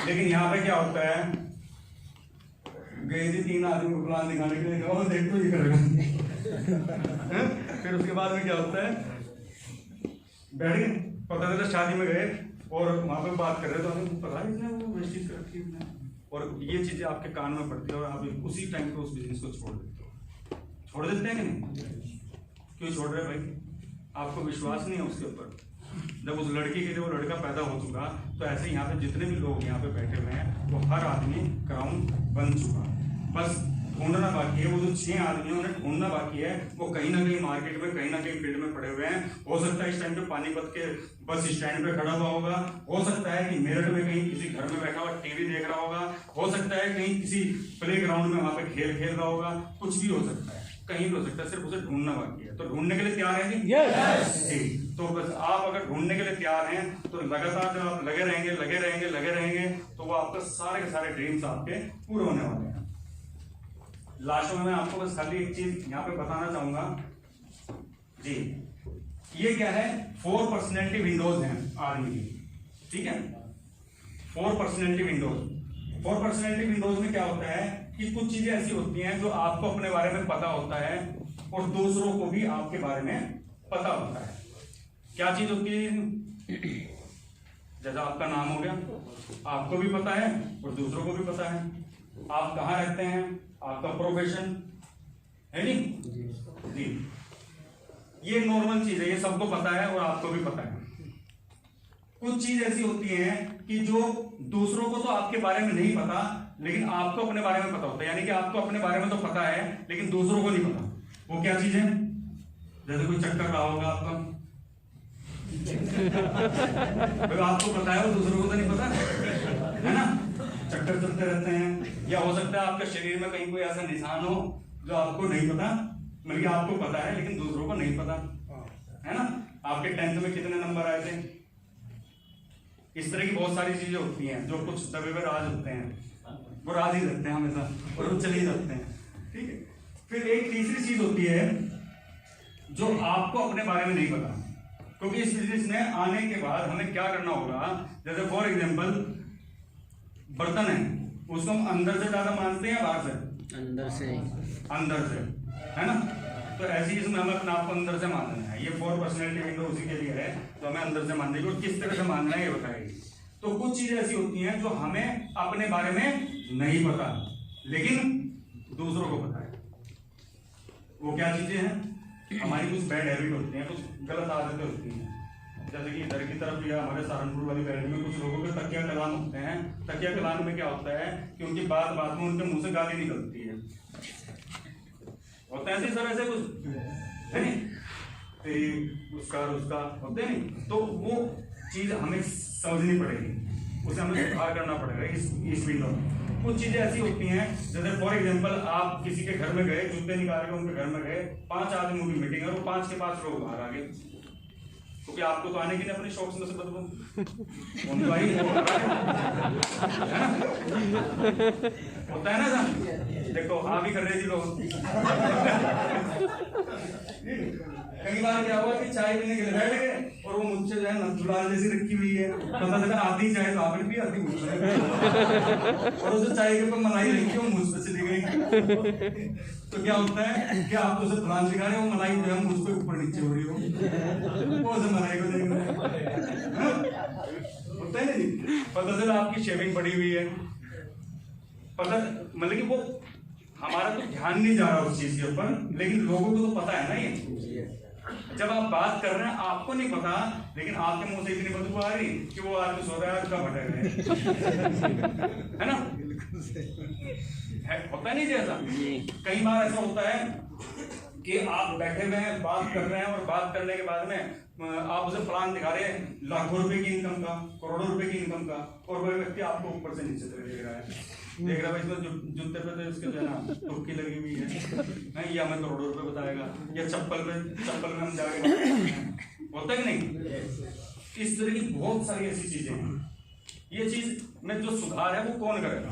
लेकिन यहाँ पे क्या होता है, गए थे 3 आदमी को प्लान दिखाने के लिए, कहो देख तो ये करेगा। फिर उसके बाद में क्या होता है, बैठ गए, पता चला शादी में गए और वहां पे बात कर रहे तो हमें पता है इसने वो वेस्टिज कर रखी है, और ये चीजें आपके कान में पड़ती है और आप उसी टाइम पे उस बिजनेस को छोड़ देते हो। छोड़ देते हैं कि नहीं? क्यों छोड़ रहे भाई? आपको विश्वास नहीं है उसके ऊपर। जब उस लड़की के लिए वो लड़का पैदा हो चुका, तो ऐसे यहाँ पे जितने भी लोग यहाँ पे बैठे हुए हैं वो हर आदमी क्राउन बन चुका, बस ढूंढना बाकी है। वो जो 6 आदमी हैं उन्हें ढूंढना बाकी है, वो कहीं ना कहीं मार्केट में, कहीं ना कहीं फील्ड में पड़े हुए हैं। हो सकता है इस टाइम पे पानीपत के बस स्टैंड पे खड़ा हुआ होगा, हो सकता है कि मेरठ में कहीं किसी घर में बैठा हुआ टीवी देख रहा होगा, हो सकता है कहीं किसी प्ले ग्राउंड में वहां पे खेल खेल रहा होगा, कुछ भी हो सकता है, कहीं भी हो सकता है, सिर्फ उसे ढूंढना बाकी है। तो ढूंढने के लिए तैयार है जी? यस। तो बस आप अगर ढूंढने के लिए तैयार हैं तो लगातार जब आप लगे रहेंगे तो वो आपका सारे के सारे ड्रीम्स आपके पूरे होने वाले हैं। लास्ट में मैं आपको बस खाली एक चीज यहाँ पे बताना चाहूंगा जी, ये क्या है, 4 पर्सनैलिटी विंडोज हैं आदमी की, ठीक है। 4 पर्सनैलिटी विंडोज। 4 पर्सनैलिटी विंडोज में क्या होता है कि कुछ चीजें ऐसी होती हैं जो आपको अपने बारे में पता होता है और दूसरों को भी आपके बारे में पता होता है। क्या चीज होती है? जैसा आपका नाम हो गया, आपको भी पता है और दूसरों को भी पता है। आप कहाँ रहते हैं, आपका प्रोफेशन है नहीं जी, ये नॉर्मल चीज है, ये सबको पता है और आपको भी पता है। कुछ चीज ऐसी होती है कि जो दूसरों को तो आपके बारे में नहीं पता, लेकिन आपको अपने बारे में पता होता है। यानी कि आपको अपने बारे में तो पता है लेकिन दूसरों को नहीं पता। वो क्या चीज है? जैसे कोई चक्कर रहा होगा आपका, आपको पता है और दूसरों को तो नहीं पता, है ना? चक्कर चलते रहते हैं। या हो सकता है आपके शरीर में कहीं कोई ऐसा निशान हो जो आपको नहीं पता, मतलब आपको पता है लेकिन दूसरों को नहीं पता, है ना? आपके 10th में कितने नंबर आए थे? इस तरह की बहुत सारी चीजें होती हैं जो कुछ दबे हुए राज होते हैं, वो राज ही रहते हैं हमेशा और वो चले ही जाते हैं। ठीक है। फिर एक तीसरी चीज होती है जो आपको अपने बारे में नहीं पता, क्योंकि इस बिजनेस में आने के बाद हमें क्या करना होगा। जैसे फॉर एग्जांपल बर्तन है, उसको हम अंदर से ज्यादा मानते हैं या बाहर से? अंदर से, है ना? तो ऐसी इसमें हमें अपने आप को अंदर से मानना है। ये 4 पर्सनैलिटी विंडो उसी के लिए है, तो हमें अंदर से मानने की और किस तरह से मानना है ये बताएगी। तो कुछ चीजें ऐसी होती हैं जो हमें अपने बारे में नहीं पता लेकिन दूसरों को पता है। वो क्या चीजें हैं? हमारी कुछ बैड हैबिट होती हैं, कुछ गलत आदतें होती हैं। जैसे कि इधर की तरफ या हमारे सहारनपुर वाली बैठ में कुछ लोगों के तकिया कलाम होते हैं। तकिया कलाम में क्या होता है कि उनकी बात बात में उनके मुंह से गाली निकलती है। होता है इसी तरह से कुछ, है नहीं? उसका होते नहीं, तो वो चीज हमें समझनी पड़ेगी, उसे हमें सुधार करना पड़ेगा इस विंडो में। कुछ चीजें ऐसी होती हैं, जैसे फॉर एग्जांपल आप किसी के घर में गए, जूते निकाल के उनके घर में गए, 5 आदमियों की मीटिंग है और 5 के 5 लोग बाहर आ गए, क्योंकि आपको तो आने की नहीं अपने शौक से बदबू होता है ना सर। देखो आप ही कर रहे थे लोग। कई बार क्या हुआ कि चाय पीने के लिए बैठ गए और वो मुझसे जो है ना जुलाल जैसी रखी हुई है, पता लगा आधी चाय तो आपने पी, आधी मुझसे, और उसे चाय के ऊपर मलाई रखी वो मुझ पे चली गई। तो क्या होता है कि आप तो उसे प्लान दिखा रहे हो, मलाई जो है मुझ पे ऊपर नीचे हो रही हो, वो उसे मलाई को देख होता है नहीं। पता चला आपकी शेविंग पड़ी हुई है, पता मतलब कि वो हमारा तो ध्यान नहीं जा रहा उस चीज के ऊपर, लेकिन लोगों को तो पता है ना। ये जब आप बात कर रहे हैं आपको नहीं पता, लेकिन आपके मुंह से इतनी बदबू आ रही कि वो आदमी सो रहा है उसका भटक है ना? होता नहीं जैसा। कई बार ऐसा होता है कि आप बैठे हुए हैं, बात कर रहे हैं और बात करने के बाद में आप उसे प्लान दिखा रहे हैं लाखों रुपए की इनकम का, करोड़ों रुपए की इनकम का, और वह व्यक्ति आपको ऊपर से नीचे तक देख रहा है इसमें जूते पे तो इसके जो है ना टुक्की लगी हुई है, ये हमें करोड़ों रुपए बताएगा, या चप्पल में हम जाके होता है कि नहीं? इस तरह की बहुत सारी ऐसी चीजें हैं। ये चीज में जो सुधार है वो कौन करेगा?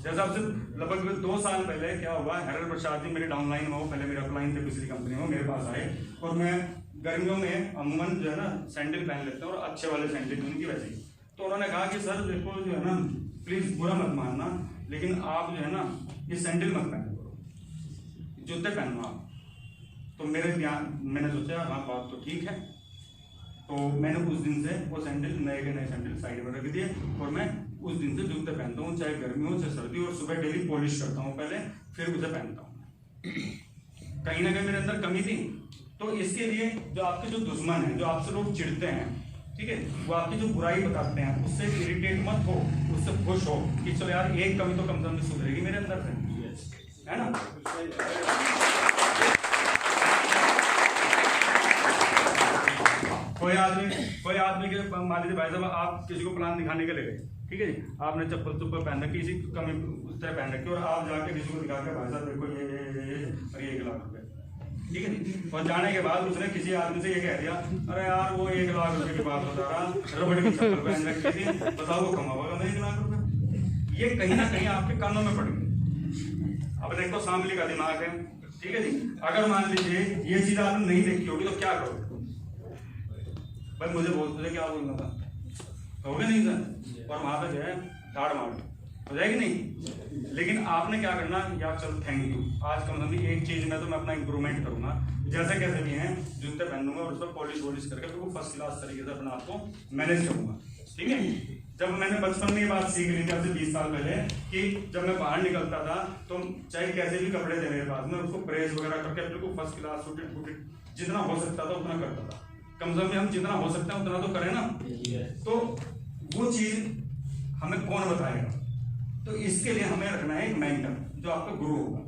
जैसे आपसे लगभग 2 साल पहले क्या हुआ, हेरल प्रसाद जी मेरे डाउनलाइन में हो, पहले मेरे अपलाइन थे पिछली कंपनी में, मेरे पास आए और मैं गर्मियों में अमूमन जो है ना सैंडल पहन लेते हैं और अच्छे वाले सैंडल उनकी वैसे ही। तो उन्होंने कहा कि सर देखो जो है ना प्लीज बुरा मत मानना, लेकिन आप जो है ना ये सैंडल मत पहनो करो, जूते पहनो आप। तो मैंने सोचा हाँ बात तो ठीक है, तो मैंने उस दिन से वो सैंडल नए के नए सैंडल साइड में रख दिए और मैं उस दिन से जूते पहनता हूँ, चाहे गर्मी हो चाहे सर्दी, और सुबह डेली पॉलिश करता हूँ पहले, फिर उसे पहनता हूँ। कहीं ना कहीं मेरे अंदर कमी थी। तो इसके लिए जो आपके जो दुश्मन है, जो आपसे लोग चिढ़ते हैं, ठीक है, वो आपकी जो बुराई बताते हैं उससे इरिटेट मत हो, उससे खुश हो कि चलो यार एक कमी तो कम से कम सुधरेगी मेरे अंदर से, है ना? कोई आदमी के मान लीजिए भाई साहब आप किसी को प्लान दिखाने के लिए गए, ठीक है जी, आपने चप्पल पहन रखी, किसी कमी उस तरह पहन रखी, और आप जाके किसी को दिखा के भाई साहब देखो ये और 1 लाख रुपए, ठीक है जी। और जाने के बाद उसने किसी आदमी से ये कह दिया, अरे यार वो 1 लाख रुपए की बात बता रहा, रबड़ की चप्पल पहन रखी थी, बताओ वो कमाएगा मैं 1 लाख रुपए। ये कहीं ना कहीं आपके कानों में पड़ गई। अब देखो सांबली का दिमाग है, ठीक है जी। अगर मान लीजिए ये चीज आपने नहीं देखी होगी तो क्या करोगे? भाई मुझे बोलते थे क्या बोलना था, कहोगे नहीं सर, और वहां पे जो है धाड़ मार हो जाएगी नहीं। लेकिन आपने क्या करना, यार चलो थैंक यू, आज कम से कम एक चीज में तो मैं अपना इंप्रूवमेंट करूंगा, जैसे कैसे भी हैं जूते पहन लूंगा और उस पर पॉलिश वॉलिश करके बिल्कुल फर्स्ट क्लास तरीके से अपने आप को मैनेज करूंगा। ठीक है, जब मैंने बचपन में ये बात सीख ली थी अब से 20 साल पहले कि जब मैं बाहर निकलता था तो चाहे कैसे भी कपड़े थे मेरे पास में, उसको प्रेस वगैरह करके बिल्कुल फर्स्ट क्लास सूटेड फूटेड जितना हो सकता था उतना करता था। कम से कम हम जितना हो सकता है उतना तो करें ना। तो वो चीज हमें कौन बताएगा, तो इसके लिए हमें रखना है एक मेंटर जो आपका गुरु होगा,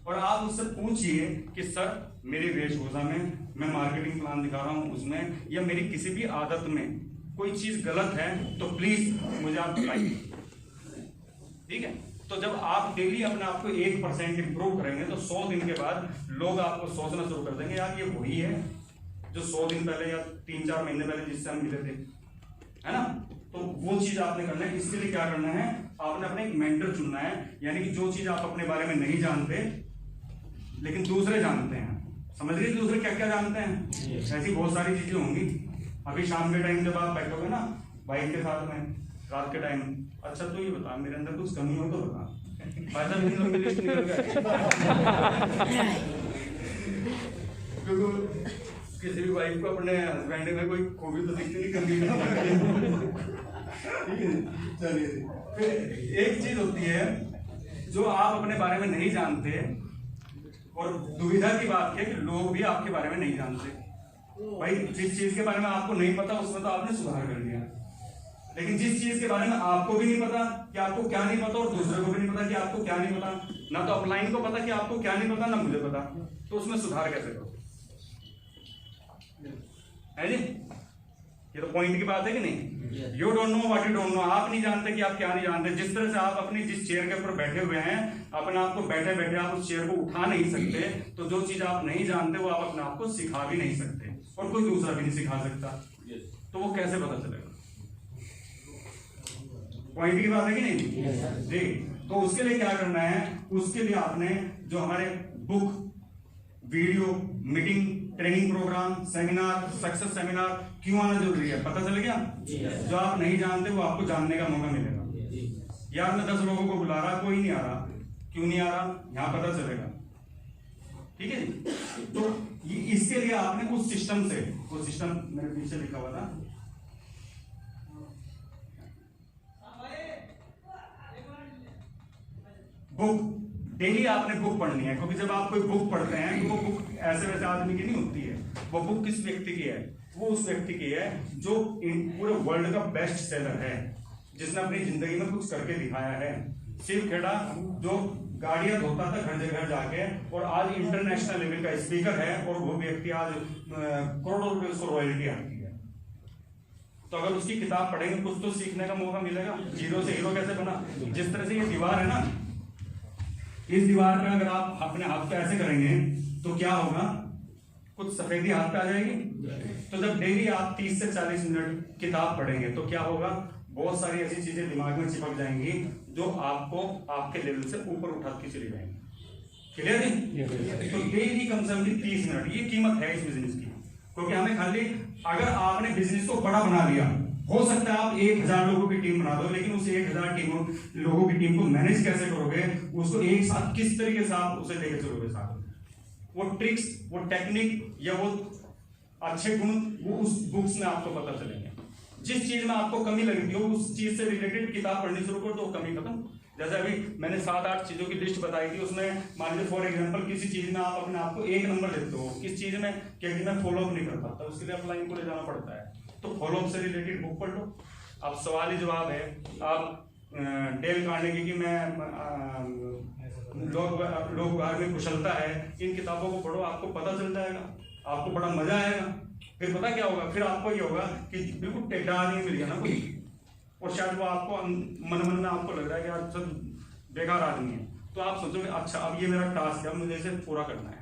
और आप उससे पूछिए कि सर मेरी वेशभूषा में, मैं मार्केटिंग प्लान दिखा रहा हूं उसमें, या मेरी किसी भी आदत में कोई चीज गलत है तो प्लीज मुझे आप बताइए। ठीक है, तो जब आप डेली अपने आप को 1% इंप्रूव करेंगे तो 100 दिन के बाद लोग आपको सोचना शुरू कर देंगे, यार ये वही है जो 100 दिन पहले या 3-4 महीने पहले जिससे हम मिले थे, है ना। तो वो चीज आपने करना है। इसके लिए क्या करना है, आपने अपने एक मेंटर चुनना है, यानी कि जो चीज आप अपने बारे में नहीं जानते लेकिन दूसरे जानते हैं। समझ गए दूसरे क्या क्या जानते हैं? ऐसी बहुत सारी चीजें होंगी। अभी शाम के टाइम जब आप बैठोगे ना बाइक के साथ में रात के टाइम, अच्छा तो ये बता मेरे अंदर कुछ कमी हो तो बता, फायदा नहीं लंबी लिस्ट निकल गया। क्योंकि किसी भी वाइफ को अपने हस्बैंड में कोई खूबी तो दिखती नहीं, कमी नहीं। ठीक है, चलिए फिर एक चीज होती है जो आप अपने बारे में नहीं जानते, और दुविधा की बात है कि लोग भी आपके बारे में नहीं जानते। भाई जिस चीज के बारे में आपको नहीं पता उसमें तो आपने सुधार कर लिया, लेकिन जिस चीज के बारे में आपको भी नहीं पता कि आपको क्या नहीं पता, और दूसरे को भी नहीं पता कि आपको क्या नहीं पता, ना तो अपलाइन को पता कि आपको क्या नहीं पता, ना मुझे पता, तो उसमें सुधार कैसे करो? है जी, ये तो पॉइंट की बात है कि नहीं। You don't know what you don't know, आप नहीं जानते कि आप क्या नहीं जानते। जिस तरह से आप अपनी जिस चेयर के ऊपर बैठे हुए हैं, अपने आप को बैठे बैठे आप उस चेयर को उठा नहीं सकते, तो जो चीज आप नहीं जानते वो आप अपने आप को सिखा भी नहीं सकते, और कोई दूसरा भी नहीं सिखा सकता, तो वो कैसे पता चलेगा? पॉइंट की बात है कि नहीं जी। तो उसके लिए क्या करना है, उसके लिए आपने जो हमारे book, video, meeting, training programme, seminar, success seminar क्यों आना जरूरी है, पता चल गया? जो आप नहीं जानते वो आपको जानने का मौका मिलेगा। यार मैं 10 लोगों को बुला रहा, कोई नहीं आ रहा, क्यों नहीं आ रहा, यहाँ पता चलेगा। ठीक है, तो इसके लिए आपने उस सिस्टम से, वो सिस्टम मेरे पीछे लिखा हुआ था, बुक, डेली आपने बुक पढ़नी है, क्योंकि जब आप कोई बुक पढ़ते हैं तो वो बुक ऐसे वैसे आदमी की नहीं होती है। वो बुक किस व्यक्ति की है? वो उस व्यक्ति की है जो पूरे वर्ल्ड का बेस्ट सेलर है, जिसने अपनी जिंदगी में कुछ करके दिखाया है। शिव खेड़ा जो गाड़ियां धोता था घर जगह जाके, और आज इंटरनेशनल लेवल का स्पीकर है, और वो व्यक्ति आज करोड़ों रुपए उसको रॉयल्टी आती है। तो अगर उसकी किताब पढ़ेंगे कुछ तो सीखने का मौका मिलेगा। जीरो से हीरो कैसे बना, जिस तरह से ये दीवार है ना, इस दीवार पे अगर आप अपने हाथ पे ऐसे करेंगे तो क्या होगा, कुछ सफेदी हाथ पे आ जाएगी। तो जब डेली आप 30 से 40 मिनट किताब पढ़ेंगे तो क्या होगा, बहुत सारी ऐसी चीजें दिमाग में चिपक जाएंगी जो आपको आपके लेवल से ऊपर उठा के चली जाएंगी। क्लियर है? तो डेली कम से कम 30 मिनट, ये कीमत है इस बिजनेस की, क्योंकि हमें खाली, अगर आपने बिजनेस को बड़ा बना लिया, हो सकता है आप 1000 लोगों की टीम बना दो, लेकिन उस 1000 लोगों की टीम को मैनेज कैसे करोगे, उसको एक साथ किस तरीके से आप उसे लेके चलोगे साथ में, वो ट्रिक्स, वो टेक्निक या वो अच्छे गुण, वो उस बुक्स में आपको पता चलेंगे। जिस चीज में आपको कमी लगती हो उस चीज से रिलेटेड किताब पढ़नी शुरू करो तो कमी खत्म। जैसे अभी मैंने 7-8 चीजों की लिस्ट बताई थी, उसमें मान लीजिए फॉर एग्जांपल किसी चीज में आप अपने आप को 1 नंबर देते हो, किस चीज में क्योंकि मैं फॉलो अप नहीं कर पाता, उसके लिए अपलाइन को ले जाना पड़ता है, तो फॉलो अप से रिलेटेड बुक पढ़ लो। अब सवाल ही जवाब है, आप डेल कार्नेगी की मैं लोग में कुशलता है, इन किताबों को पढ़ो, आपको पता चल जाएगा, आपको बड़ा मजा आएगा। फिर पता क्या होगा, फिर आपको ये होगा कि बिल्कुल टेढ़ा आदमी मिल गया ना कोई, और शायद वो आपको मन में आपको लग रहा है कि यार सब बेकार आदमी है, तो आप सोचोगे अच्छा अब ये मेरा टास्क है, मुझे इसे पूरा करना है।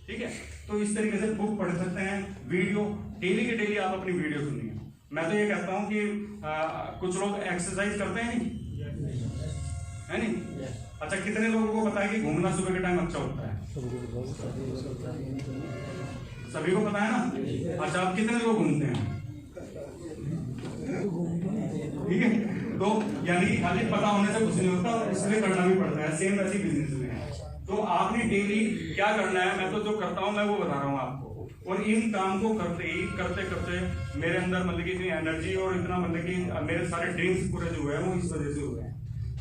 ठीक है, तो इस तरीके से बुक पढ़ सकते हैं। वीडियो डेली के डेली आप अपनी वीडियो सुनिए। मैं तो ये कहता हूँ कि कुछ लोग एक्सरसाइज करते हैं नहीं, है नहीं? अच्छा, कितने लोगों को पता है कि घूमना सुबह के टाइम अच्छा होता है? सभी को पता है ना? अच्छा, आप कितने लोग घूमते हैं? ठीक है, तो यानी कि खाली पता होने से कुछ नहीं होता, इसलिए करना भी पड़ता है। सेम वैसी बिजनेस में है। तो आपने डेली क्या करना है, मैं तो जो करता हूँ मैं वो बता रहा हूँ आपको, और इन काम को करते करते मेरे अंदर मतलब कि इतनी एनर्जी और इतना मतलब कि मेरे सारे ड्रीम्स पूरे जो हुए हैं वो इस वजह से हुए हैं।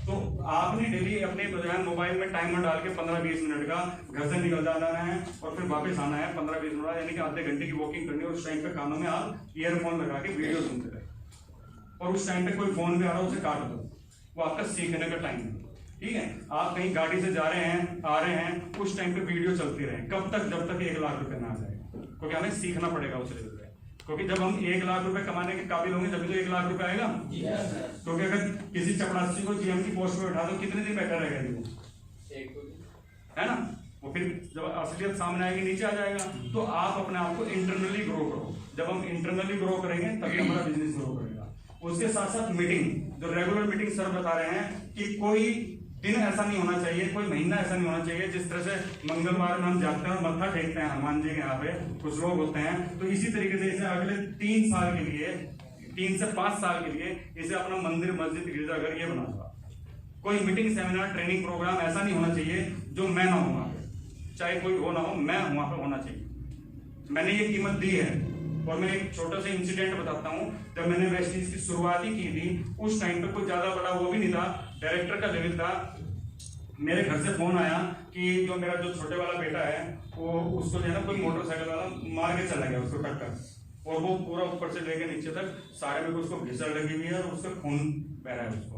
तो आपने डेली अपने बजाय मोबाइल में टाइमर डाल के 15-20 मिनट का घर से निकल जाना है और फिर वापस आना है 15-20 मिनट, यानी कि आधे घंटे की वॉकिंग करनी है। उस टाइम पे कानों में आप ईयरफोन लगा के वीडियो सुनते रहे, और उस टाइम पे कोई फोन भी आ रहा है उसे काट दो, वो आपका सीखने का टाइम है। ठीक है, आप कहीं गाड़ी से जा रहे हैं आ रहे हैं, उस टाइम पे वीडियो चलती रहे। कब तक? जब तक 1 लाख रुपए ना आ जाए, क्योंकि हमें सीखना पड़ेगा उस लेवल पे। क्योंकि जब हम 1 लाख रुपए कमाने के काबिल होंगे तभी तो 1 लाख रुपए आएगा। क्योंकि अगर किसी चपरासी को जीएम की पोस्ट पे उठा दो, कितने दिन बैठा रहेगा जी, है ना? वो फिर जब असलियत सामने आएगी नीचे आ जाएगा। तो आप अपने आप को इंटरनली ग्रो करो। जब हम इंटरनली ग्रो करेंगे तभी हमारा बिजनेस ग्रो करेगा। उसके साथ साथ मीटिंग, जो रेगुलर मीटिंग सर बता रहे हैं कि कोई दिन ऐसा नहीं होना चाहिए, कोई महीना ऐसा नहीं होना चाहिए। जिस तरह से मंगलवार में हम जाते हैं और मत्था टेकते हैं हनुमान जी के यहाँ पे, कुछ लोग होते हैं, तो इसी तरीके से इसे अगले 3 साल के लिए, 3 से 5 साल के लिए इसे अपना मंदिर, मस्जिद, गिरजाघर ये बनाऊंगा। कोई मीटिंग, सेमिनार, ट्रेनिंग प्रोग्राम ऐसा नहीं होना चाहिए जो मैं ना हूं वहां पे, चाहे कोई हो ना हो, मैं वहां पे होना चाहिए। मैंने ये कीमत दी है। और मैं एक छोटा सा इंसिडेंट बताता हूँ। जब मैंने वेस्टीज की शुरुआत ही की थी, उस टाइम पे कोई ज्यादा बड़ा वो भी नहीं था, डायरेक्टर का लेवल था। मेरे घर से फोन आया कि जो मेरा जो छोटे वाला बेटा है वो, उसको जो है ना कोई मोटरसाइकिल वाला मार के चला गया, उसको टक्कर, और वो पूरा ऊपर से लेके नीचे तक सारे में उसको घिसड़ लगी हुई है और उसका खून बह रहा है उसको।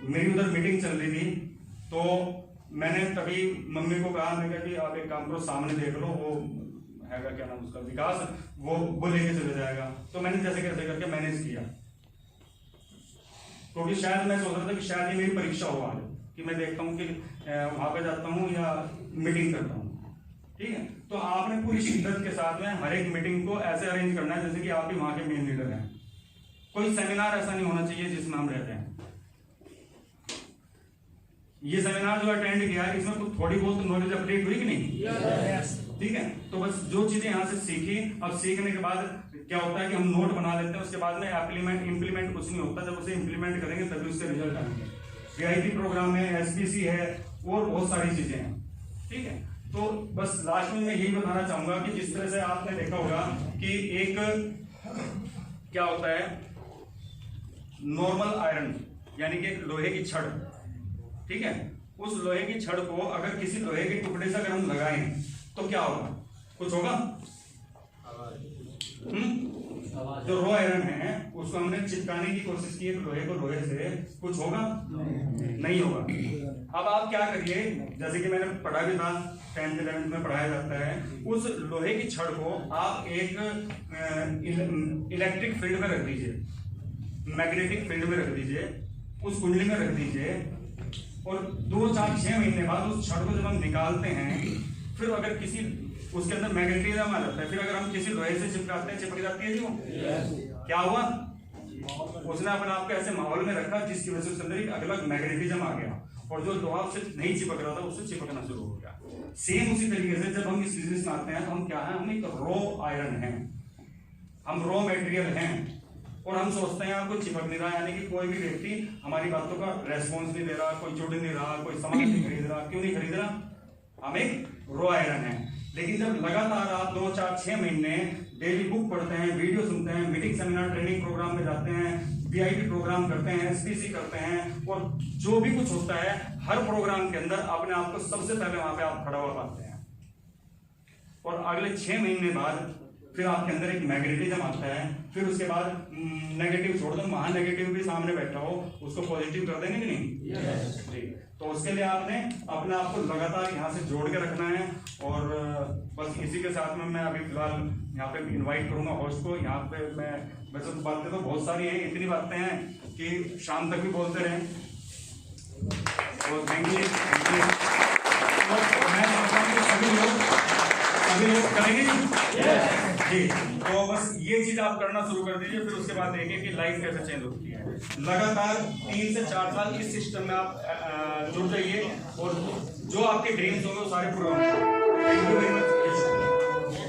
मेरी उधर मीटिंग चल रही थी, तो मैंने तभी मम्मी को कहा, मैं कि आप एक काम करो, सामने देख लो, वो है क्या नाम उसका, विकास, वो लेके चले जाएगा। तो मैंने जैसे कैसे करके मैनेज किया, क्योंकि शायद मैं सोच रहा था कि शायद ये मेरी परीक्षा हो आज, कि मैं देखता हूँ कि वहां पे जाता हूँ या मीटिंग करता हूँ। ठीक है, तो आपने पूरी शिद्दत के साथ में हर एक मीटिंग को ऐसे अरेंज करना है जैसे कि आप भी वहां के मेन लीडर हैं। कोई सेमिनार ऐसा नहीं होना चाहिए जिसमें हम रहते हैं। ये सेमिनार जो अटेंड किया है, इसमें कुछ थोड़ी बहुत नॉलेज अपडेट हुई कि नहीं? ठीक है, तो बस जो चीजें यहाँ से सीखी, अब सीखने के बाद क्या होता है कि हम नोट बना लेते हैं, उसके बाद में इम्प्लीमेंट कुछ नहीं होता। जब उसे इम्प्लीमेंट करेंगे तभी उसके रिजल्ट आएंगे। VIP प्रोग्राम है, SBC है, और बहुत सारी चीजें हैं। ठीक है, तो बस लास्ट में मैं यही बताना चाहूंगा कि जिस तरह से आपने देखा होगा कि एक क्या होता है नॉर्मल आयरन, यानी कि एक लोहे की छड़। ठीक है, उस लोहे की छड़ को अगर किसी लोहे के टुकड़े से अगर हम लगाएं तो क्या होगा? कुछ होगा? जो रो आयरन है उसको हमने चिपकाने की कोशिश की है लोहे को लोहे से, कुछ होगा? नहीं होगा। अब आप क्या करिए, जैसे कि मैंने पढ़ा भी था, 10th 11th में पढ़ाया जाता है, उस लोहे की छड़ को आप एक इलेक्ट्रिक फील्ड में रख दीजिए, मैग्नेटिक फील्ड में रख दीजिए, उस कुंडली में रख दीजिए, और 2, 4, 6 महीने बाद उस छड़ को जब हम निकालते हैं, फिर अगर किसी उसके अंदर मैग्नेटिज्म आ जाता है, फिर अगर हम किसी लोहे से चिपकाते हैं, चिपक जाती है जी वो। क्या हुआ? उसने अपने आप को ऐसे माहौल में रखा जिसकी वजह से उसके अंदर एक अलग मैग्नेटिज्म आ गया, और जो लोहा उससे नहीं चिपक रहा था उससे चिपकना शुरू हो गया। सेम उसी तरीके से जब हम इस बिजनेस में आते हैं तो हम क्या है, हम एक रॉ आयरन है, हम रॉ मटेरियल हैं, और हम सोचते हैं कोई चिपक नहीं रहा, यानी कि कोई भी व्यक्ति हमारी बातों का रेस्पॉन्स नहीं दे रहा, कोई जुड़ नहीं रहा, कोई सामान नहीं खरीद रहा। क्यों नहीं खरीद रहा? हम एक रॉ आयरन है। लेकिन जब लगातार आप 2, 4, 6 महीने डेली बुक पढ़ते हैं, वीडियो सुनते हैं, मीटिंग, सेमिनार, ट्रेनिंग प्रोग्राम में जाते हैं, VIP प्रोग्राम करते हैं, SPC करते हैं, और जो भी कुछ होता है हर प्रोग्राम के अंदर अपने आप को सबसे पहले वहां पे आप खड़ा हुआ पाते हैं, और अगले 6 महीने बाद फिर आपके अंदर एक मैग्नेटिज्म आता है। फिर उसके बाद नेगेटिव छोड़ दो, वहां नेगेटिव भी सामने बैठा हो उसको पॉजिटिव कर देंगे कि नहीं? ठीक। तो उसके लिए आपने अपने आप को लगातार यहाँ से जोड़ के रखना है। और बस इसी के साथ में मैं अभी फिलहाल यहाँ पे इनवाइट करूंगा होस्ट को। यहाँ पे मैं वैसे तो बातें तो बहुत सारी हैं, इतनी बातें हैं कि शाम तक भी बोलते रहें। तो थैंक यू। मैं चाहता हूँ कि सभी लोग करेंगे जी। तो बस ये चीज आप करना शुरू कर दीजिए, फिर उसके बाद देखिए कि लाइफ कैसे चेंज होती है। लगातार 3 से 4 साल इस सिस्टम में आप जुड़ जाइए, और जो आपके ड्रीम्स होंगे वो सारे पूरे होंगे। Thank you very much.